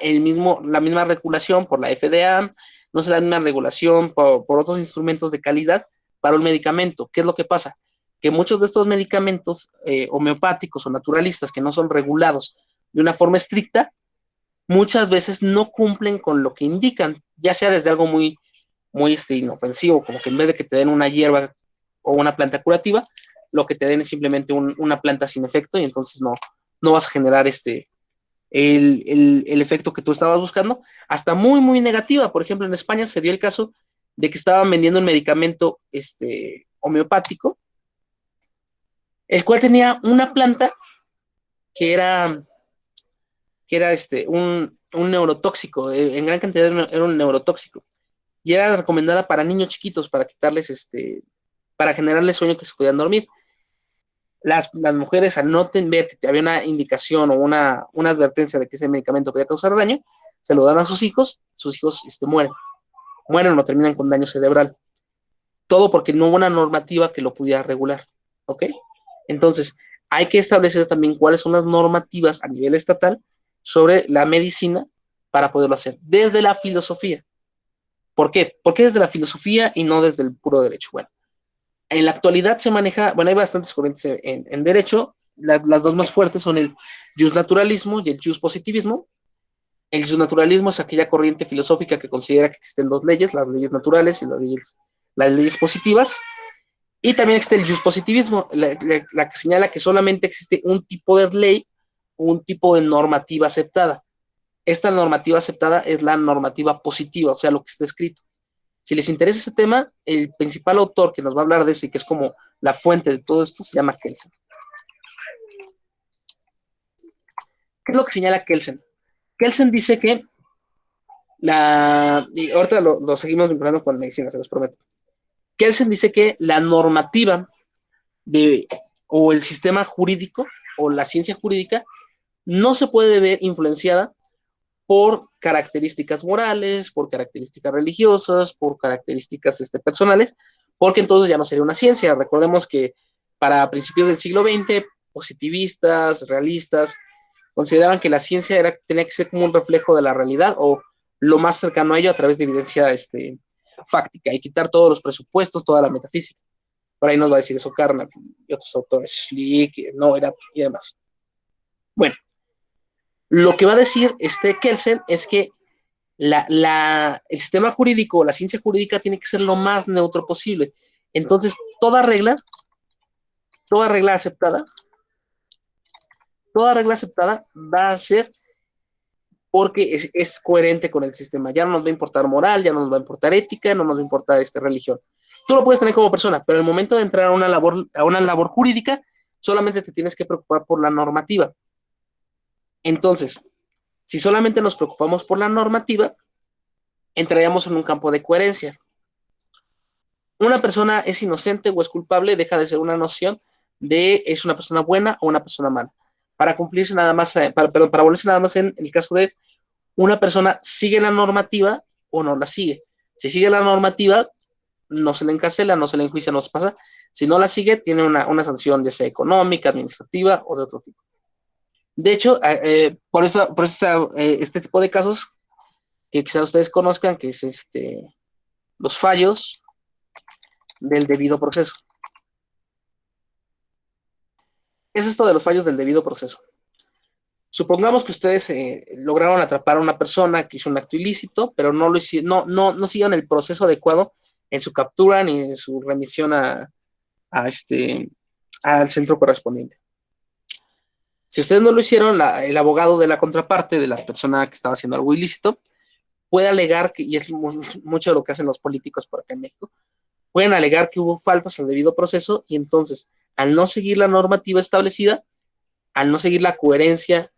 [SPEAKER 1] la misma regulación por la FDA, no se da la misma regulación por otros instrumentos de calidad para un medicamento. ¿Qué es lo que pasa? Que muchos de estos medicamentos homeopáticos o naturalistas que no son regulados de una forma estricta, muchas veces no cumplen con lo que indican, ya sea desde algo muy inofensivo, como que en vez de que te den una hierba o una planta curativa, lo que te den es simplemente una planta sin efecto y entonces no vas a generar el efecto que tú estabas buscando, hasta muy negativa. Por ejemplo, en España se dio el caso de que estaban vendiendo un medicamento homeopático, el cual tenía una planta que era, un neurotóxico, en gran cantidad era un neurotóxico, y era recomendada para niños chiquitos, para quitarles, para generarles sueño que se podían dormir. Las mujeres, al no ver que había una indicación o una advertencia de que ese medicamento podía causar daño, se lo dan a sus hijos mueren o no terminan con daño cerebral. Todo porque no hubo una normativa que lo pudiera regular, ¿ok? Entonces, hay que establecer también cuáles son las normativas a nivel estatal sobre la medicina para poderlo hacer, desde la filosofía. ¿Por qué? ¿Por qué desde la filosofía y no desde el puro derecho? Bueno, en la actualidad se maneja, bueno, hay bastantes corrientes en derecho, las dos más fuertes son el justnaturalismo y el justpositivismo. El justnaturalismo es aquella corriente filosófica que considera que existen dos leyes, las leyes naturales y las leyes positivas. Y también existe el justpositivismo, la que señala que solamente existe un tipo de ley, un tipo de normativa aceptada. Esta normativa aceptada es la normativa positiva, o sea, lo que está escrito. Si les interesa ese tema, el principal autor que nos va a hablar de eso y que es como la fuente de todo esto se llama Kelsen. ¿Qué es lo que señala Kelsen? Kelsen dice que y ahorita lo seguimos vinculando con medicina, se los prometo. Kelsen dice que la normativa o el sistema jurídico o la ciencia jurídica no se puede ver influenciada por características morales, por características religiosas, por características personales, porque entonces ya no sería una ciencia. Recordemos que para principios del siglo XX, positivistas, realistas, consideraban que la ciencia tenía que ser como un reflejo de la realidad o lo más cercano a ello a través de evidencia fáctica y quitar todos los presupuestos, toda la metafísica. Por ahí nos va a decir eso Carnap y otros autores, Schlick, Neurath y demás. Bueno, lo que va a decir Kelsen es que el sistema jurídico, la ciencia jurídica tiene que ser lo más neutro posible. Entonces, toda regla aceptada va a ser porque es coherente con el sistema. Ya no nos va a importar moral, ya no nos va a importar ética, no nos va a importar religión. Tú lo puedes tener como persona, pero en el momento de entrar a una labor jurídica, solamente te tienes que preocupar por la normativa. Entonces, si solamente nos preocupamos por la normativa, entraríamos en un campo de coherencia. Una persona es inocente o es culpable, deja de ser una noción de es una persona buena o una persona mala. Para cumplirse nada más, para volverse nada más en el caso de una persona sigue la normativa o no la sigue. Si sigue la normativa, no se le encarcela, no se le enjuicia, no se pasa. Si no la sigue, tiene una sanción, ya sea económica, administrativa o de otro tipo. De hecho, por eso este tipo de casos que quizás ustedes conozcan, que es los fallos del debido proceso. Es esto de los fallos del debido proceso. Supongamos que ustedes lograron atrapar a una persona que hizo un acto ilícito, pero no siguieron el proceso adecuado en su captura ni en su remisión al centro correspondiente. Si ustedes no lo hicieron, el abogado de la contraparte, de la persona que estaba haciendo algo ilícito, puede alegar, y es mucho de lo que hacen los políticos por acá en México, pueden alegar que hubo faltas al debido proceso y entonces, al no seguir la normativa establecida, al no seguir la coherencia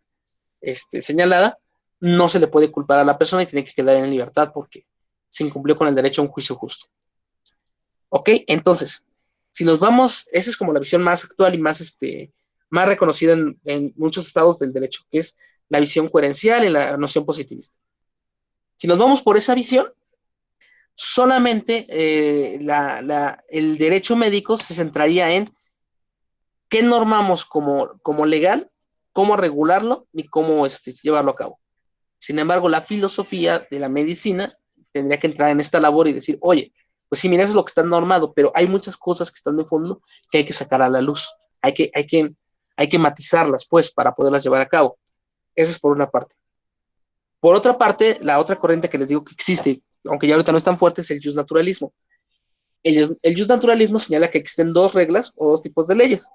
[SPEAKER 1] señalada, no se le puede culpar a la persona y tiene que quedar en libertad porque se incumplió con el derecho a un juicio justo. ¿Ok? Entonces, si nos vamos, esa es como la visión más actual y más reconocida en muchos estados del derecho, que es la visión coherencial y la noción positivista. Si nos vamos por esa visión, solamente el derecho médico se centraría en qué normamos como legal, cómo regularlo y cómo llevarlo a cabo. Sin embargo, la filosofía de la medicina tendría que entrar en esta labor y decir, oye, pues sí, mira, eso es lo que está normado, pero hay muchas cosas que están de fondo que hay que sacar a la luz. Hay que matizarlas, pues, para poderlas llevar a cabo. Eso es por una parte. Por otra parte, la otra corriente que les digo que existe, aunque ya ahorita no es tan fuerte, es el justnaturalismo. El justnaturalismo señala que existen dos reglas o dos tipos de leyes.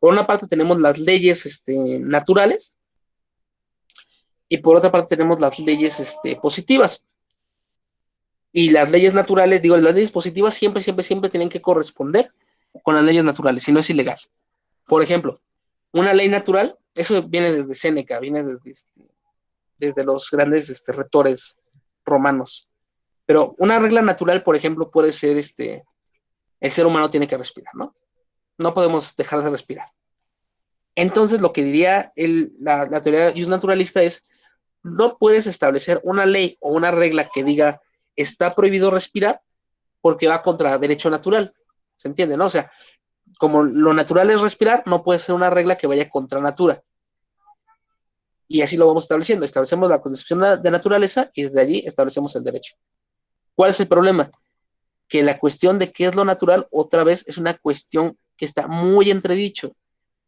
[SPEAKER 1] Por una parte tenemos las leyes naturales y por otra parte tenemos las leyes positivas. Y las leyes naturales, digo, las leyes positivas siempre, siempre, siempre tienen que corresponder con las leyes naturales, si no es ilegal. Por ejemplo, una ley natural, eso viene desde Séneca, viene desde los grandes retores romanos. Pero una regla natural, por ejemplo, puede ser el ser humano tiene que respirar, ¿no? No podemos dejar de respirar. Entonces, lo que diría la teoría naturalista es, no puedes establecer una ley o una regla que diga está prohibido respirar porque va contra derecho natural. ¿Se entiende, no? O sea, como lo natural es respirar, no puede ser una regla que vaya contra natura. Y así lo vamos estableciendo. Establecemos la concepción de naturaleza y desde allí establecemos el derecho. ¿Cuál es el problema? Que la cuestión de qué es lo natural, otra vez, es una cuestión que está muy entredicho.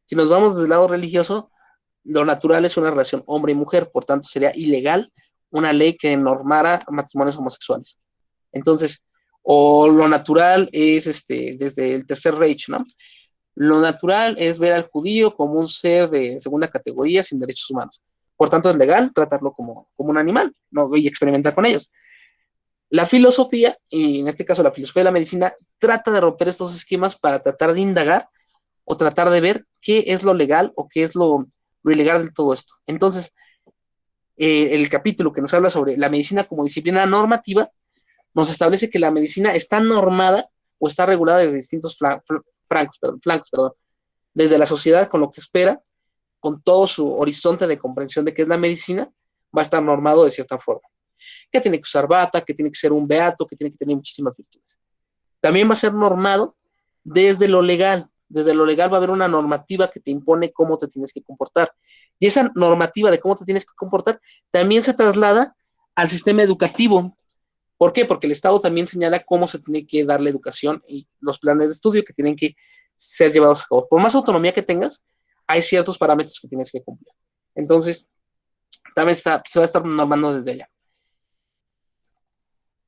[SPEAKER 1] Si nos vamos desde el lado religioso, lo natural es una relación hombre y mujer, por tanto sería ilegal una ley que normara matrimonios homosexuales. Entonces, o lo natural es desde el Tercer Reich, ¿no? Lo natural es ver al judío como un ser de segunda categoría sin derechos humanos. Por tanto, es legal tratarlo como un animal, ¿no? Y experimentar con ellos. La filosofía, y en este caso la filosofía de la medicina, trata de romper estos esquemas para tratar de indagar o tratar de ver qué es lo legal o qué es lo ilegal de todo esto. Entonces, el capítulo que nos habla sobre la medicina como disciplina normativa nos establece que la medicina está normada o está regulada desde distintos flancos, desde la sociedad con lo que espera, con todo su horizonte de comprensión de qué es la medicina, va a estar normado de cierta forma. Que tiene que usar bata, que tiene que ser un beato, que tiene que tener muchísimas virtudes. También va a ser normado desde lo legal. Desde lo legal va a haber una normativa que te impone cómo te tienes que comportar. Y esa normativa de cómo te tienes que comportar también se traslada al sistema educativo. ¿Por qué? Porque el Estado también señala cómo se tiene que dar la educación y los planes de estudio que tienen que ser llevados a cabo. Por más autonomía que tengas, hay ciertos parámetros que tienes que cumplir. Entonces, también se va a estar normando desde allá.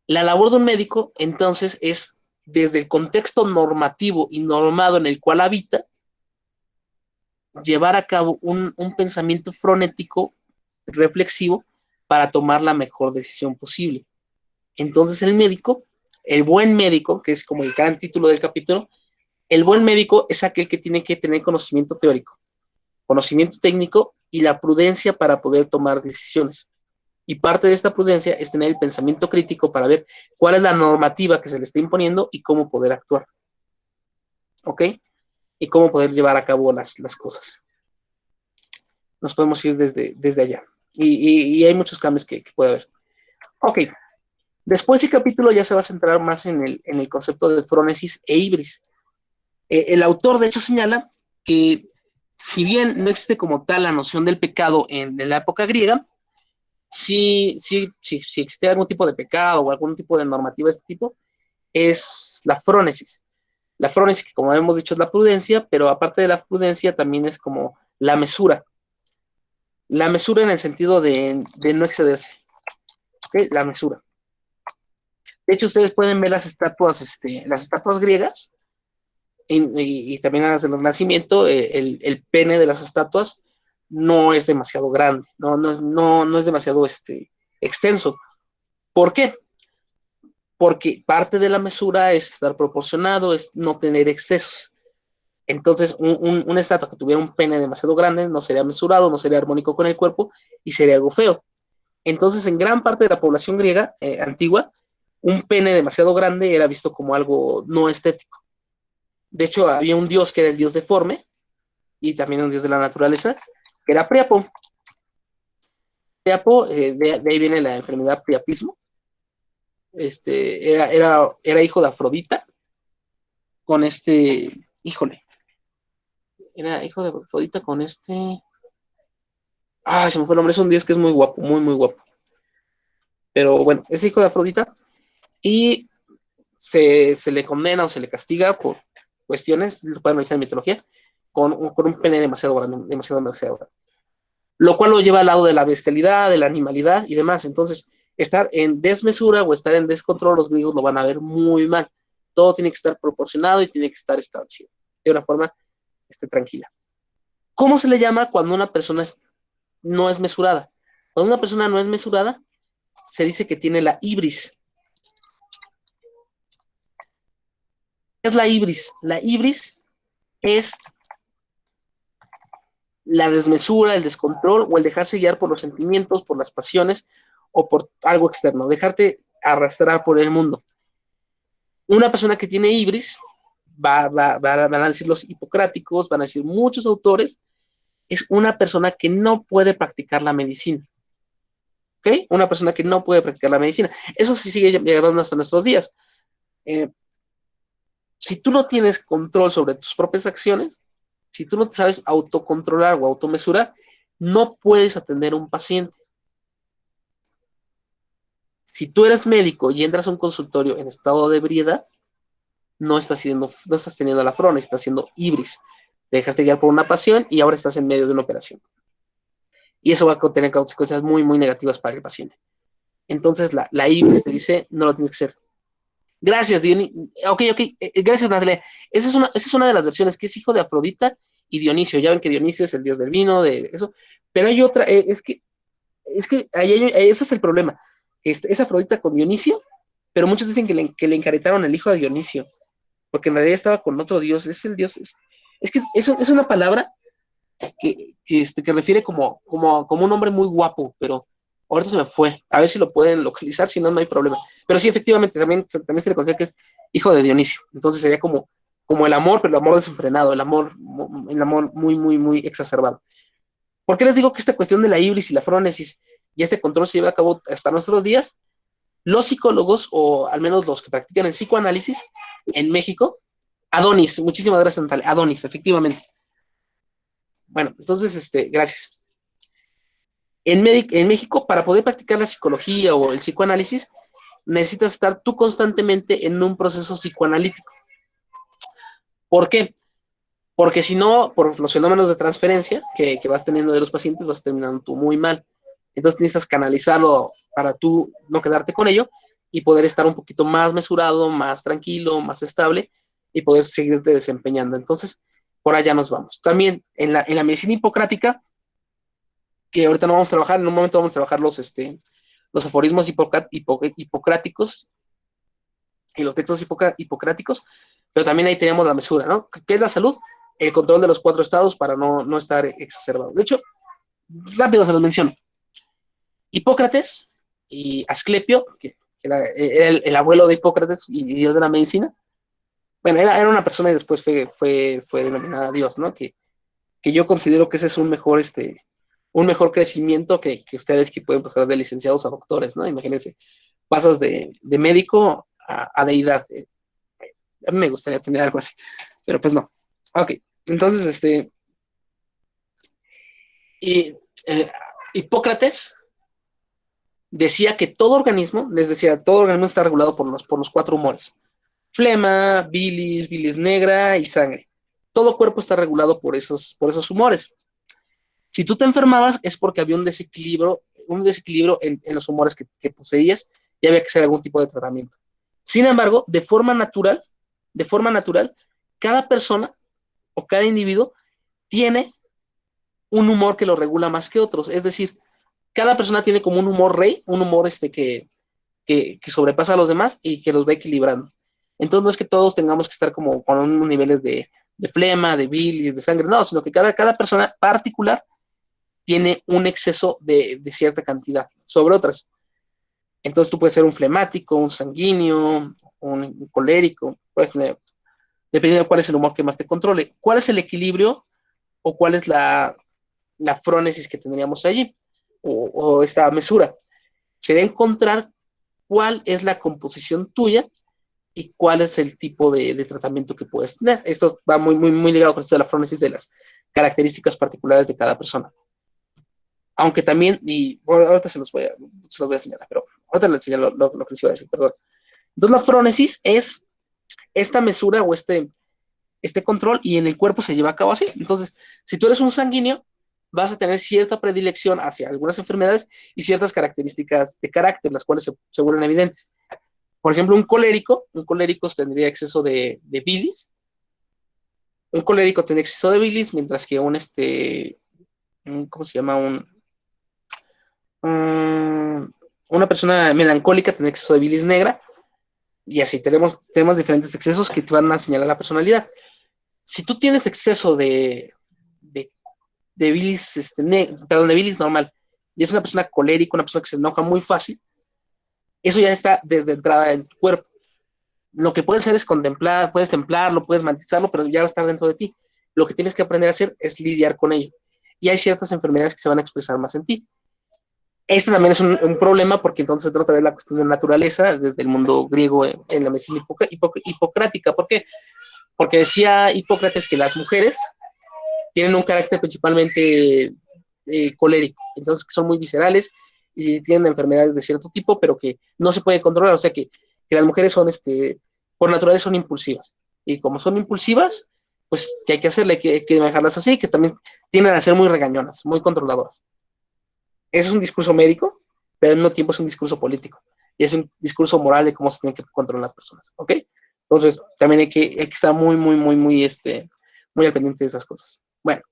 [SPEAKER 1] La labor de un médico, entonces, es desde el contexto normativo y normado en el cual habita, llevar a cabo un pensamiento frenético, reflexivo, para tomar la mejor decisión posible. Entonces el buen médico, que es como el gran título del capítulo, el buen médico es aquel que tiene que tener conocimiento teórico, conocimiento técnico y la prudencia para poder tomar decisiones. Y parte de esta prudencia es tener el pensamiento crítico para ver cuál es la normativa que se le está imponiendo y cómo poder actuar. ¿Ok? Y cómo poder llevar a cabo las cosas. Nos podemos ir desde allá. Y hay muchos cambios que puede haber. Ok. Después el capítulo ya se va a centrar más en el concepto de frónesis e ibris. El autor, de hecho, señala que si bien no existe como tal la noción del pecado en la época griega, sí existe algún tipo de pecado o algún tipo de normativa de este tipo, es la frónesis. La frónesis, que como hemos dicho, es la prudencia, pero aparte de la prudencia también es como la mesura. La mesura en el sentido de no excederse. ¿Okay? La mesura. De hecho, ustedes pueden ver las estatuas griegas y también las del Renacimiento, el pene de las estatuas no es demasiado grande, no es demasiado extenso. ¿Por qué? porque parte de la mesura es estar proporcionado, es no tener excesos. Entonces, una estatua que tuviera un pene demasiado grande no sería mesurado, no sería armónico con el cuerpo y sería algo feo. Entonces, en gran parte de la población griega antigua, un pene demasiado grande era visto como algo no estético. De hecho, había un dios que era el dios deforme y también un dios de la naturaleza, que era Priapo. Priapo, de ahí viene la enfermedad priapismo. Era hijo de Afrodita con híjole, era hijo de Afrodita con se me fue el nombre, es un dios que es muy guapo, muy, muy guapo. Pero bueno, es hijo de Afrodita y se le condena o se le castiga por cuestiones, lo pueden revisar en mitología, con un pene demasiado grande, demasiado, demasiado grande. Lo cual lo lleva al lado de la bestialidad, de la animalidad y demás. Entonces, estar en desmesura o estar en descontrol, los griegos lo van a ver muy mal. Todo tiene que estar proporcionado y tiene que estar establecido de una forma tranquila. ¿Cómo se le llama cuando una persona no es mesurada? Cuando una persona no es mesurada, se dice que tiene la ibris. ¿Qué es la ibris? La ibris es la desmesura, el descontrol o el dejarse guiar por los sentimientos, por las pasiones o por algo externo, dejarte arrastrar por el mundo. Una persona que tiene ibris, van a decir los hipocráticos, van a decir muchos autores, es una persona que no puede practicar la medicina. ¿Ok? Una persona que no puede practicar la medicina. Eso sí sigue llegando hasta nuestros días. Si tú no tienes control sobre tus propias acciones, si tú no te sabes autocontrolar o automesurar, no puedes atender a un paciente. Si tú eres médico y entras a un consultorio en estado de ebriedad, no estás teniendo la frona, estás haciendo ibris. Te dejaste guiar por una pasión y ahora estás en medio de una operación. Y eso va a tener consecuencias muy, muy negativas para el paciente. Entonces, la ibris te dice, no lo tienes que hacer. Gracias, Dionisio. Ok, gracias, Natalia. Esa es una de las versiones, que es hijo de Afrodita y Dionisio. Ya ven que Dionisio es el dios del vino, de eso. Pero hay otra, es que ese es el problema. Es Afrodita con Dionisio, pero muchos dicen que le encaretaron el hijo de Dionisio, porque en realidad estaba con otro dios. Es el dios, es que eso es una palabra que refiere como un hombre muy guapo, pero ahorita se me fue. A ver si lo pueden localizar, si no, no hay problema. Pero sí, efectivamente, también se le considera que es hijo de Dionisio. Entonces sería como el amor, pero el amor desenfrenado, el amor muy, muy, muy exacerbado. ¿Por qué les digo que esta cuestión de la ibris y la frónesis y este control se lleva a cabo hasta nuestros días? Los psicólogos, o al menos los que practican el psicoanálisis en México, Adonis, muchísimas gracias, Natalia, Adonis, efectivamente. Bueno, entonces, gracias. En México, para poder practicar la psicología o el psicoanálisis, necesitas estar tú constantemente en un proceso psicoanalítico. ¿Por qué? Porque si no, por los fenómenos de transferencia que vas teniendo de los pacientes, vas terminando tú muy mal. Entonces necesitas canalizarlo para tú no quedarte con ello y poder estar un poquito más mesurado, más tranquilo, más estable y poder seguirte desempeñando. Entonces, por allá nos vamos. También en la medicina hipocrática, que ahorita no vamos a trabajar, en un momento vamos a trabajar los aforismos hipocráticos y los textos hipocráticos, pero también ahí tenemos la mesura, ¿no? ¿Qué es la salud? El control de los 4 estados para no estar exacerbado. De hecho, rápido se los menciono. Hipócrates y Asclepio, que era el abuelo de Hipócrates y dios de la medicina. Bueno, era una persona y después fue denominada Dios, ¿no? Que yo considero que ese es un mejor crecimiento que ustedes que pueden pasar de licenciados a doctores, ¿no? Imagínense, pasas de médico a deidad. A mí me gustaría tener algo así, pero pues no. Ok, entonces, y, eh, Hipócrates decía que todo organismo, les decía, todo organismo está regulado por los 4 humores: flema, bilis negra y sangre. Todo cuerpo está regulado por esos humores. Si tú te enfermabas es porque había un desequilibrio en los humores que poseías y había que hacer algún tipo de tratamiento. Sin embargo, de forma natural, cada persona o cada individuo tiene un humor que lo regula más que otros. Es decir, cada persona tiene como un humor rey, un humor que sobrepasa a los demás y que los va equilibrando. Entonces no es que todos tengamos que estar como con unos niveles de flema, de bilis, de sangre, no, sino que cada persona particular tiene un exceso de cierta cantidad sobre otras. Entonces tú puedes ser un flemático, un sanguíneo, un colérico, puedes tener, dependiendo de cuál es el humor que más te controle. ¿Cuál es el equilibrio o cuál es la frónesis que tendríamos allí? O esta mesura. Sería encontrar cuál es la composición tuya y cuál es el tipo de tratamiento que puedes tener. Esto va muy ligado con esto de la frónesis de las características particulares de cada persona. Aunque también, y bueno, ahorita se los voy a señalar, pero ahorita les enseño lo que les iba a decir, perdón. Entonces, la frónesis es esta mesura o este control y en el cuerpo se lleva a cabo así. Entonces, si tú eres un sanguíneo, vas a tener cierta predilección hacia algunas enfermedades y ciertas características de carácter, las cuales se vuelven evidentes. Por ejemplo, un colérico tendría exceso de bilis. Un colérico tendría exceso de bilis, mientras que ¿cómo se llama? Una persona melancólica tendría exceso de bilis negra. Y así tenemos diferentes excesos que te van a señalar la personalidad. Si tú tienes exceso de, de bilis, perdón, de bilis normal, y es una persona colérica, una persona que se enoja muy fácil, eso ya está desde entrada en tu cuerpo. Lo que puedes hacer es contemplar, puedes templarlo, puedes matizarlo, pero ya va a estar dentro de ti. Lo que tienes que aprender a hacer es lidiar con ello. Y hay ciertas enfermedades que se van a expresar más en ti. Este también es un problema porque entonces otra vez la cuestión de naturaleza desde el mundo griego en la medicina hipocrática. ¿Por qué? Porque decía Hipócrates que las mujeres tienen un carácter principalmente colérico, entonces que son muy viscerales y tienen enfermedades de cierto tipo, pero que no se puede controlar, o sea que las mujeres son, por naturaleza son impulsivas, y como son impulsivas, pues que hay que hacerle, hay que dejarlas así, que también tienden a ser muy regañonas, muy controladoras. Ese es un discurso médico, pero al mismo tiempo es un discurso político, y es un discurso moral de cómo se tienen que controlar las personas, ¿ok? Entonces, también hay que estar muy al pendiente de esas cosas. Bueno,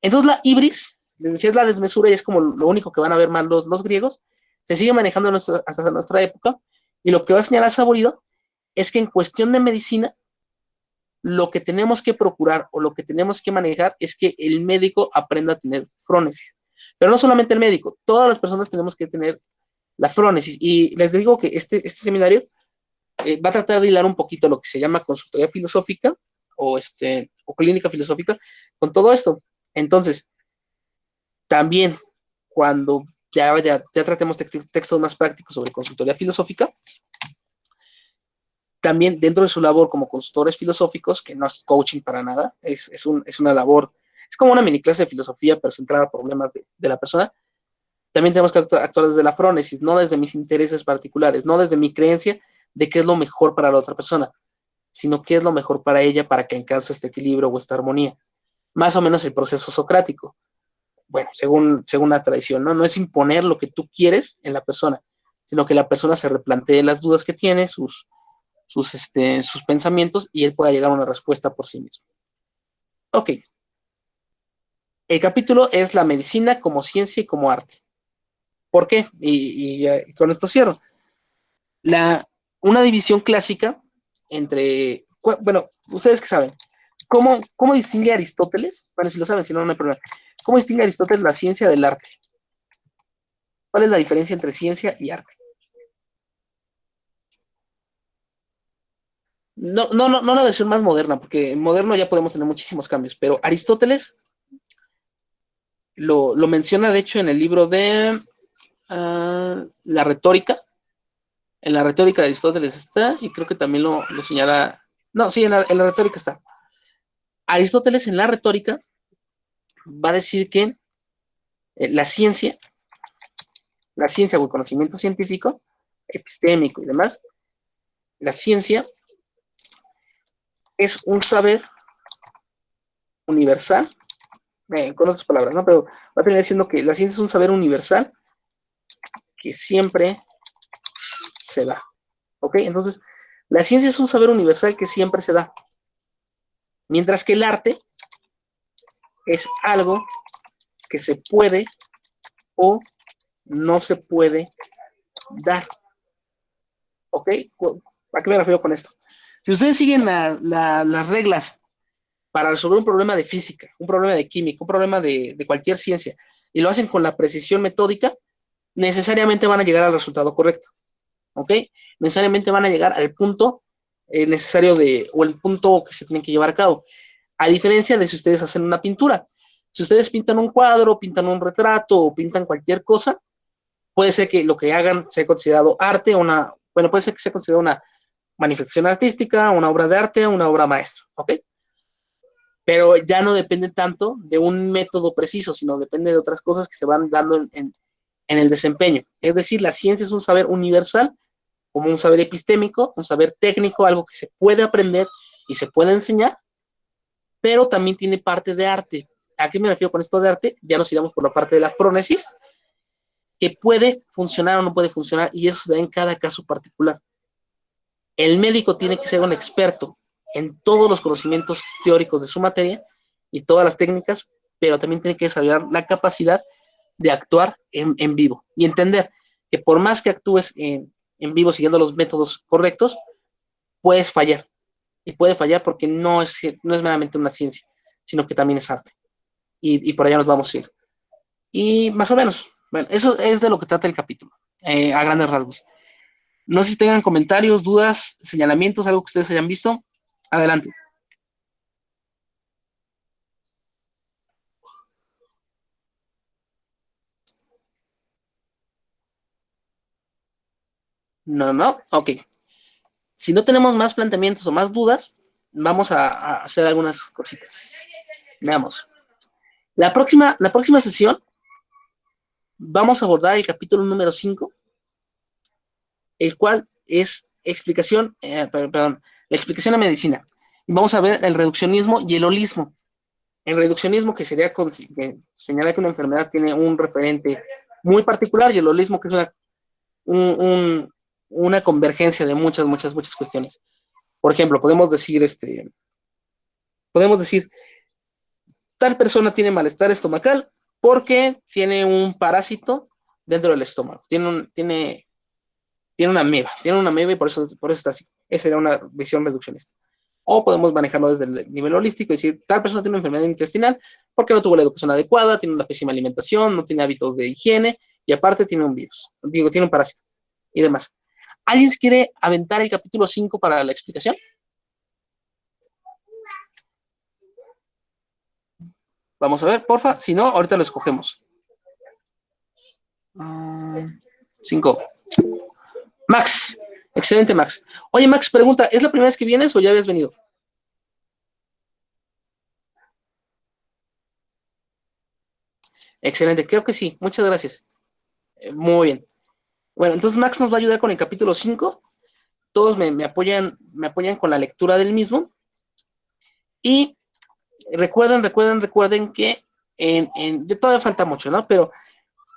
[SPEAKER 1] entonces la ibris, les decía, es la desmesura y es como lo único que van a ver más los griegos, se sigue manejando hasta nuestra época, y lo que va a señalar Saborido es que en cuestión de medicina, lo que tenemos que procurar o lo que tenemos que manejar es que el médico aprenda a tener frónesis. Pero no solamente el médico, todas las personas tenemos que tener la frónesis. Y les digo que este seminario va a tratar de hilar un poquito lo que se llama consultoría filosófica o clínica filosófica con todo esto. Entonces, también cuando ya tratemos textos más prácticos sobre consultoría filosófica, también dentro de su labor como consultores filosóficos, que no es coaching para nada, es una labor, es como una mini clase de filosofía, pero centrada a problemas de la persona, también tenemos que actuar desde la frónesis, no desde mis intereses particulares, no desde mi creencia de qué es lo mejor para la otra persona, sino qué es lo mejor para ella para que alcance este equilibrio o esta armonía. Más o menos el proceso socrático. Bueno, según la tradición, ¿no? No es imponer lo que tú quieres en la persona, sino que la persona se replantee las dudas que tiene, sus pensamientos y él pueda llegar a una respuesta por sí mismo. Ok. El capítulo es la medicina como ciencia y como arte. ¿Por qué? Y con esto cierro. Una división clásica entre, bueno, ustedes que saben, ¿cómo distingue Aristóteles? Bueno, si lo saben, si no, no hay problema. ¿Cómo distingue Aristóteles la ciencia del arte? ¿Cuál es la diferencia entre ciencia y arte? No la versión más moderna, porque en moderno ya podemos tener muchísimos cambios, pero Aristóteles lo menciona, de hecho, en el libro de La retórica. En la retórica de Aristóteles está, y creo que también lo señala. No, sí, en la retórica está. Aristóteles en la retórica va a decir que la ciencia o el conocimiento científico, epistémico y demás, la ciencia es un saber universal, con otras palabras, ¿no? Pero va a terminar diciendo que la ciencia es un saber universal que siempre se da. ¿Ok? Entonces, la ciencia es un saber universal que siempre se da. Mientras que el arte es algo que se puede o no se puede dar. ¿Ok? ¿A qué me refiero con esto? Si ustedes siguen las reglas para resolver un problema de física, un problema de química, un problema de cualquier ciencia, y lo hacen con la precisión metódica, necesariamente van a llegar al resultado correcto. ¿Ok? Necesariamente van a llegar al punto necesario o el punto que se tiene que llevar a cabo. A diferencia de si ustedes hacen una pintura. Si ustedes pintan un cuadro, pintan un retrato o pintan cualquier cosa, puede ser que lo que hagan sea considerado arte, bueno, puede ser que sea considerado una manifestación artística, una obra de arte, una obra maestra, ¿ok? Pero ya no depende tanto de un método preciso, sino depende de otras cosas que se van dando en el desempeño. Es decir, la ciencia es un saber universal, como un saber epistémico, un saber técnico, algo que se puede aprender y se puede enseñar, pero también tiene parte de arte. ¿A qué me refiero con esto de arte? Ya nos iremos por la parte de la frónesis, que puede funcionar o no puede funcionar, y eso se da en cada caso particular. El médico tiene que ser un experto en todos los conocimientos teóricos de su materia y todas las técnicas, pero también tiene que desarrollar la capacidad de actuar en vivo y entender que por más que actúes en vivo siguiendo los métodos correctos, puedes fallar. Y puede fallar porque no es meramente una ciencia, sino que también es arte. Y por allá nos vamos a ir. Y más o menos, bueno, eso es de lo que trata el capítulo, a grandes rasgos. No sé si tengan comentarios, dudas, señalamientos, algo que ustedes hayan visto. Adelante. No, no, ok. Si no tenemos más planteamientos o más dudas, vamos a hacer algunas cositas. Veamos. La próxima sesión vamos a abordar el capítulo número 5, el cual es perdón, la explicación de medicina. Y vamos a ver el reduccionismo y el holismo. El reduccionismo, que sería que señala que una enfermedad tiene un referente muy particular, y el holismo, que es un, un, una convergencia de muchas, muchas, muchas cuestiones. Por ejemplo, podemos decir, tal persona tiene malestar estomacal porque tiene un parásito dentro del estómago, tiene una ameba y por eso está así. Esa sería una visión reduccionista. O podemos manejarlo desde el nivel holístico y decir, tal persona tiene una enfermedad intestinal porque no tuvo la educación adecuada, tiene una pésima alimentación, no tiene hábitos de higiene y aparte tiene un virus, tiene un parásito y demás. ¿Alguien quiere aventar el capítulo 5 para la explicación? Vamos a ver, porfa. Si no, ahorita lo escogemos. 5. Max. Excelente, Max. Oye, Max, pregunta, ¿es la primera vez que vienes o ya habías venido? Excelente, creo que sí. Muchas gracias. Muy bien. Bueno, entonces Max nos va a ayudar con el capítulo 5. Todos me apoyan con la lectura del mismo. Y recuerden que de todavía falta mucho, ¿no? Pero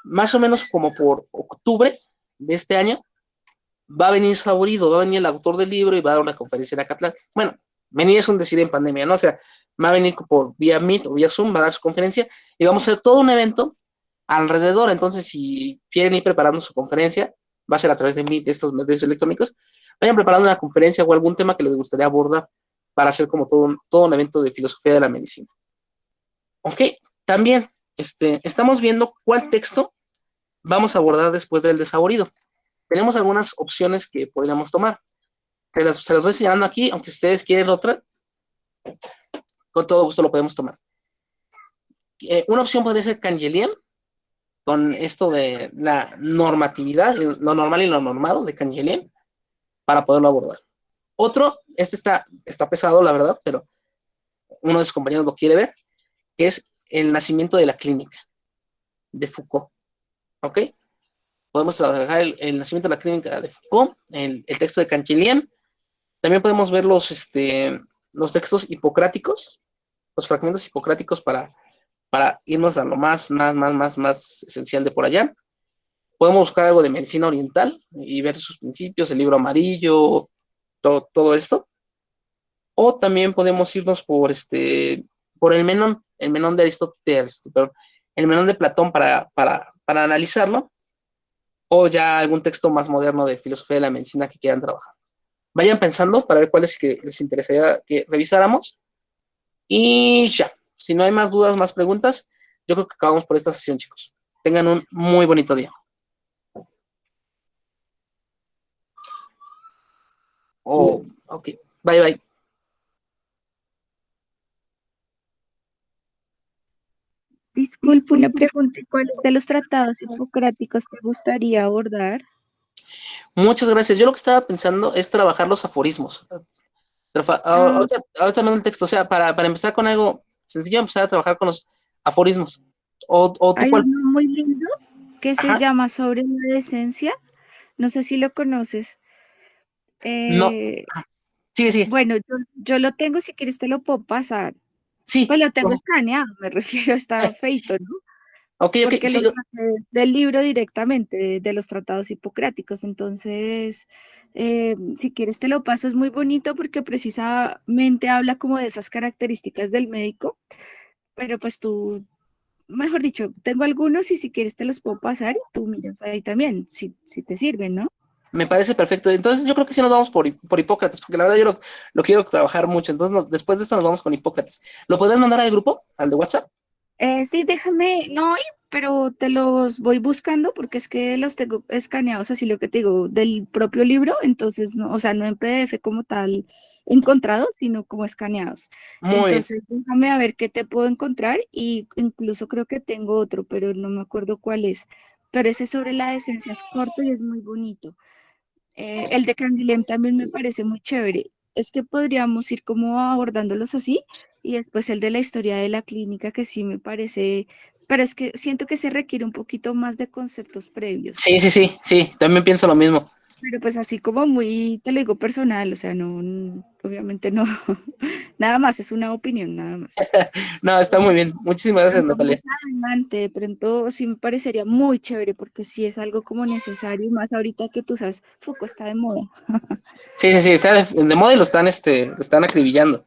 [SPEAKER 1] más o menos como por octubre de este año, va a venir Saborido, va a venir el autor del libro y va a dar una conferencia en Acatlán. Bueno, venir es un decir en pandemia, ¿no? O sea, va a venir por vía Meet o vía Zoom, va a dar su conferencia y vamos a hacer todo un evento alrededor. Entonces, si quieren ir preparando su conferencia, va a ser a través de Meet, de estos medios electrónicos, vayan preparando una conferencia o algún tema que les gustaría abordar para hacer como todo un evento de filosofía de la medicina. Ok, también estamos viendo cuál texto vamos a abordar después del desaborido. Tenemos algunas opciones que podríamos tomar. Se las voy señalando aquí, aunque ustedes quieren otra, con todo gusto lo podemos tomar. Una opción podría ser Cangelien, con esto de la normatividad, lo normal y lo normado de Cangelien, para poderlo abordar. Otro, está pesado, la verdad, pero uno de sus compañeros lo quiere ver, que es el nacimiento de la clínica, de Foucault. ¿Ok? Podemos trabajar el nacimiento de la clínica de Foucault, el texto de Cangelien. También podemos ver los textos hipocráticos, los fragmentos hipocráticos para irnos a lo más esencial de por allá. Podemos buscar algo de medicina oriental y ver sus principios, el libro amarillo, todo esto. O también podemos irnos por el Menón de Aristóteles, perdón, el Menón de Platón para analizarlo. o ya algún texto más moderno de filosofía de la medicina que quieran trabajar. Vayan pensando para ver cuáles que les interesaría que revisáramos. Y ya, si no hay más dudas, más preguntas, yo creo que acabamos por esta sesión, chicos. Tengan un muy bonito día. Oh, ok. Bye, bye.
[SPEAKER 2] Disculpe una pregunta, ¿cuáles de los tratados hipocráticos te gustaría abordar?
[SPEAKER 1] Muchas gracias. Yo lo que estaba pensando es trabajar los aforismos.
[SPEAKER 2] Ah,
[SPEAKER 1] Ahorita mando el texto, o sea, para empezar con algo sencillo, empezar a trabajar con los aforismos. O tú
[SPEAKER 2] hay
[SPEAKER 1] cuál.
[SPEAKER 2] uno muy lindo que se
[SPEAKER 1] Ajá.
[SPEAKER 2] llama Sobre la decencia, no sé si lo conoces.
[SPEAKER 1] No.
[SPEAKER 2] Eh,
[SPEAKER 1] Sigue, sigue.
[SPEAKER 2] bueno, yo lo tengo, si quieres te lo puedo pasar.
[SPEAKER 1] Sí.
[SPEAKER 2] Pues lo tengo escaneado, me refiero, está feito, ¿no?
[SPEAKER 1] Ok, ok.
[SPEAKER 2] Porque lo
[SPEAKER 1] Sí,
[SPEAKER 2] saqué del libro directamente, de los tratados hipocráticos. Entonces, si quieres te lo paso, es muy bonito porque precisamente habla como de esas características del médico, pero pues tú, mejor dicho, tengo algunos y si quieres te los puedo pasar y tú miras ahí también, si te sirven, ¿no?
[SPEAKER 1] me parece perfecto. Entonces, yo creo que sí nos vamos por Hipócrates, porque la verdad yo lo quiero trabajar mucho. Entonces, después de esto nos vamos con Hipócrates. ¿Lo podrías mandar al grupo, al de WhatsApp?
[SPEAKER 2] Sí, déjame, no hoy, pero te los voy buscando porque es que los tengo escaneados, así lo que te digo, del propio libro, entonces no, o sea, no en PDF como tal encontrados, sino como escaneados.
[SPEAKER 1] Muy bien.
[SPEAKER 2] Entonces, déjame a ver qué te puedo encontrar y incluso creo que tengo otro, pero no me acuerdo cuál es. Pero ese sobre la decencia es corto y es muy bonito. El de Canguilhem también me parece muy chévere. Es que podríamos ir como abordándolos así y después el de la historia de la clínica que sí me parece, pero es que siento que se requiere un poquito más de conceptos previos.
[SPEAKER 1] Sí, sí, sí, sí. También pienso lo mismo.
[SPEAKER 2] Pero pues así como muy, te lo digo personal, o sea, no, obviamente no, nada más, es una opinión, nada más.
[SPEAKER 1] No, está muy bien. Muchísimas gracias,
[SPEAKER 2] Pronto más
[SPEAKER 1] Natalia.
[SPEAKER 2] adelante, de pronto sí me parecería muy chévere porque sí es algo como necesario, y más ahorita que tú sabes, Foucault está de moda.
[SPEAKER 1] Sí, sí, sí. Está de moda y lo están acribillando.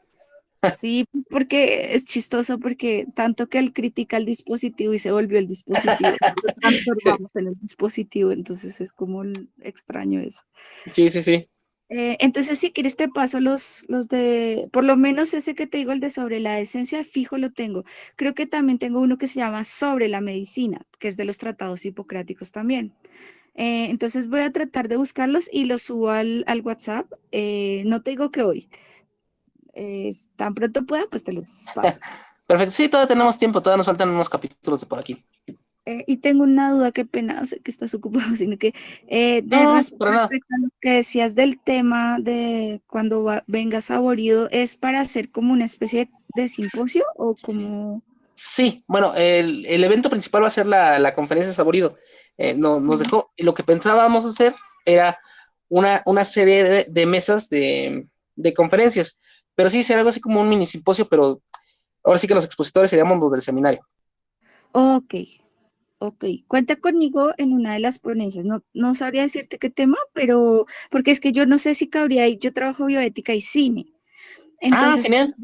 [SPEAKER 2] Sí, pues porque es chistoso porque tanto que él critica el dispositivo y se volvió el dispositivo, lo transformamos en el dispositivo, entonces es como extraño eso.
[SPEAKER 1] Sí, sí, sí.
[SPEAKER 2] Entonces si quieres te paso los de, por lo menos ese que te digo, el de sobre la esencia, fijo lo tengo. Creo que también tengo uno que se llama sobre la medicina, que es de los tratados hipocráticos también. Entonces voy a tratar de buscarlos y los subo al WhatsApp. No te digo que hoy, tan pronto pueda, pues te los paso.
[SPEAKER 1] Perfecto. Sí, todavía tenemos tiempo. Todavía nos faltan unos capítulos de por aquí.
[SPEAKER 2] Y tengo una duda, qué pena, sé que estás ocupado, sino que
[SPEAKER 1] No, para nada.
[SPEAKER 2] respecto a lo que decías del tema de cuando venga saborido, ¿es para hacer como una especie de simposio o como...
[SPEAKER 1] Sí, bueno, el evento principal va a ser la conferencia de Saborido. Nos
[SPEAKER 2] Sí.
[SPEAKER 1] dejó, y lo que pensábamos hacer era una serie de mesas de conferencias, pero sí, será algo así como un mini simposio, pero ahora sí que los expositores seríamos los del seminario.
[SPEAKER 2] Ok, ok. Cuenta conmigo en una de las ponencias. No, no sabría decirte qué tema, pero porque es que yo no sé si cabría ahí. Yo trabajo bioética y cine.
[SPEAKER 1] Ah,
[SPEAKER 2] Entonces,
[SPEAKER 1] genial,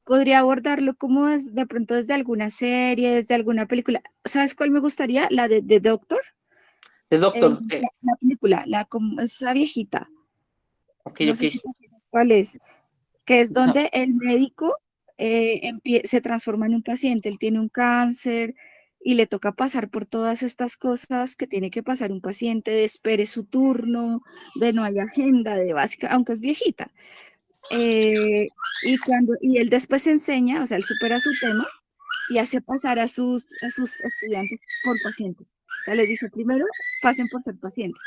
[SPEAKER 2] podría abordarlo como de pronto desde alguna serie, desde alguna película. ¿Sabes cuál me gustaría? La de The Doctor.
[SPEAKER 1] de doctor.
[SPEAKER 2] La película, esa viejita,
[SPEAKER 1] Ok,
[SPEAKER 2] no
[SPEAKER 1] ok.
[SPEAKER 2] sé si te acuerdas cuál es, que es
[SPEAKER 1] No,
[SPEAKER 2] donde el médico se transforma en un paciente, él tiene un cáncer y le toca pasar por todas estas cosas que tiene que pasar un paciente, de espere su turno, de no hay agenda, de básica, aunque es viejita. Y él después enseña, o sea, él supera su tema y hace pasar a sus estudiantes por pacientes. O sea, les dice primero, pasen por ser pacientes.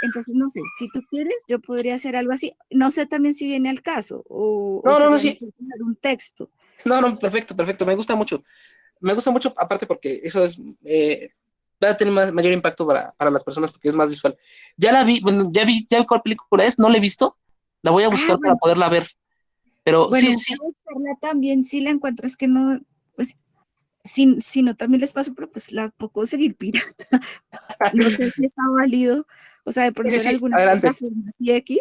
[SPEAKER 2] Entonces, no sé, si tú quieres, yo podría hacer algo así. No sé también si viene al caso o
[SPEAKER 1] no, no, no,
[SPEAKER 2] sería
[SPEAKER 1] sí.
[SPEAKER 2] mejor tener un texto.
[SPEAKER 1] No, no, perfecto, perfecto. Me gusta mucho. Me gusta mucho, aparte porque eso es, va a tener mayor impacto para las personas porque es más visual. Ya la vi, bueno, ya vi cuál película es, no la he visto, la voy a
[SPEAKER 2] Ah,
[SPEAKER 1] buscar para
[SPEAKER 2] bueno,
[SPEAKER 1] poderla ver, pero sí,
[SPEAKER 2] bueno,
[SPEAKER 1] sí,
[SPEAKER 2] voy a
[SPEAKER 1] sí,
[SPEAKER 2] buscarla también si la encuentro, es que no, pues, si no también les paso, pero pues la puedo conseguir pirata. No sé si está válido, o sea, de
[SPEAKER 1] sí,
[SPEAKER 2] pronto en
[SPEAKER 1] sí,
[SPEAKER 2] alguna
[SPEAKER 1] adelante.
[SPEAKER 2] plataforma así X,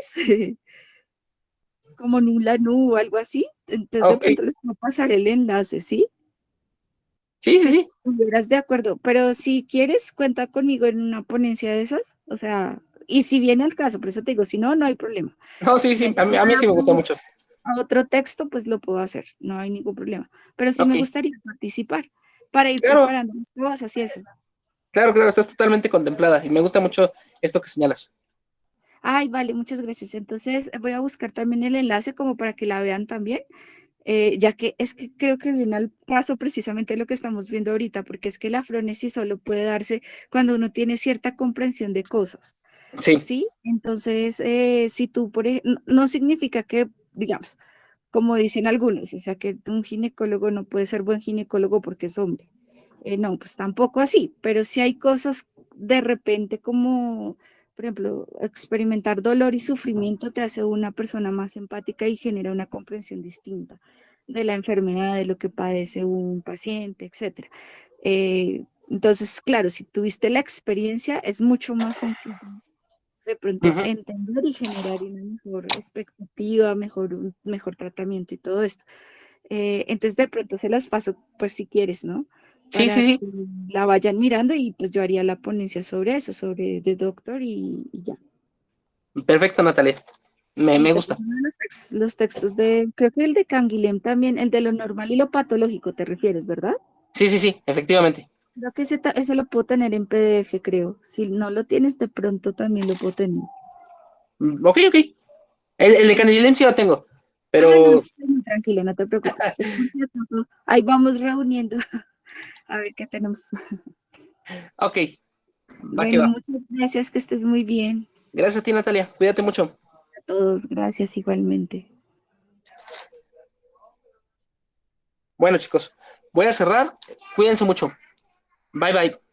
[SPEAKER 2] como Nula Nu o algo así. Entonces de
[SPEAKER 1] Ok,
[SPEAKER 2] pronto les puedo pasar el enlace, ¿sí?
[SPEAKER 1] Sí, sí,
[SPEAKER 2] si
[SPEAKER 1] sí.
[SPEAKER 2] estuvieras de acuerdo, pero si quieres, cuenta conmigo en una ponencia de esas, o sea, y si viene al caso, por eso te digo, si no, no hay problema.
[SPEAKER 1] No, sí, sí,
[SPEAKER 2] Mientras
[SPEAKER 1] a
[SPEAKER 2] me
[SPEAKER 1] mí sí me gusta
[SPEAKER 2] adapto
[SPEAKER 1] mucho.
[SPEAKER 2] a otro texto, pues lo puedo hacer, no hay ningún problema. Pero sí
[SPEAKER 1] Ok,
[SPEAKER 2] me gustaría participar para ir
[SPEAKER 1] claro,
[SPEAKER 2] preparando las cosas y eso.
[SPEAKER 1] claro, claro, estás totalmente contemplada y me gusta mucho esto que señalas.
[SPEAKER 2] Ay, vale, muchas gracias. Entonces voy a buscar también el enlace como para que la vean también, ya que es que creo que viene al paso precisamente lo que estamos viendo ahorita, porque es que la afronesis solo puede darse cuando uno tiene cierta comprensión de cosas,
[SPEAKER 1] Sí,
[SPEAKER 2] ¿sí? Entonces, si tú, no significa que, digamos, como dicen algunos, o sea, que un ginecólogo no puede ser buen ginecólogo porque es hombre. No, pues tampoco así, pero sí hay cosas de repente como, por ejemplo, experimentar dolor y sufrimiento te hace una persona más empática y genera una comprensión distinta de la enfermedad, de lo que padece un paciente, etcétera. Entonces, claro, si tuviste la experiencia, es mucho más sencillo de pronto
[SPEAKER 1] ujú.
[SPEAKER 2] entender y generar una mejor expectativa, un mejor tratamiento y todo esto. Entonces de pronto se las paso, pues si quieres, ¿no?
[SPEAKER 1] Sí, sí,
[SPEAKER 2] Para que
[SPEAKER 1] sí.
[SPEAKER 2] la vayan mirando y pues yo haría la ponencia sobre eso, sobre The Doctor y ya.
[SPEAKER 1] Perfecto, Natalia.
[SPEAKER 2] Y
[SPEAKER 1] Me
[SPEAKER 2] te
[SPEAKER 1] gusta.
[SPEAKER 2] paso los textos de, creo que el de Canguilhem también, el de lo normal y lo patológico, te refieres, ¿verdad?
[SPEAKER 1] Sí, sí, sí, efectivamente.
[SPEAKER 2] Creo que ese lo puedo tener en PDF, creo. Si no lo tienes, de pronto también lo puedo tener.
[SPEAKER 1] Ok, ok. El de
[SPEAKER 2] Listo.
[SPEAKER 1] Canilén sí lo tengo,
[SPEAKER 2] Ah, no,
[SPEAKER 1] pero
[SPEAKER 2] entonces no, tranquilo, no te preocupes. Es por si acaso, ahí vamos reuniendo a ver qué tenemos.
[SPEAKER 1] ok, va que
[SPEAKER 2] Bueno,
[SPEAKER 1] va.
[SPEAKER 2] muchas gracias, que estés muy bien.
[SPEAKER 1] Gracias a ti, Natalia. Cuídate mucho.
[SPEAKER 2] A todos, gracias igualmente.
[SPEAKER 1] Bueno, chicos, voy a cerrar. Cuídense mucho. Bye, bye.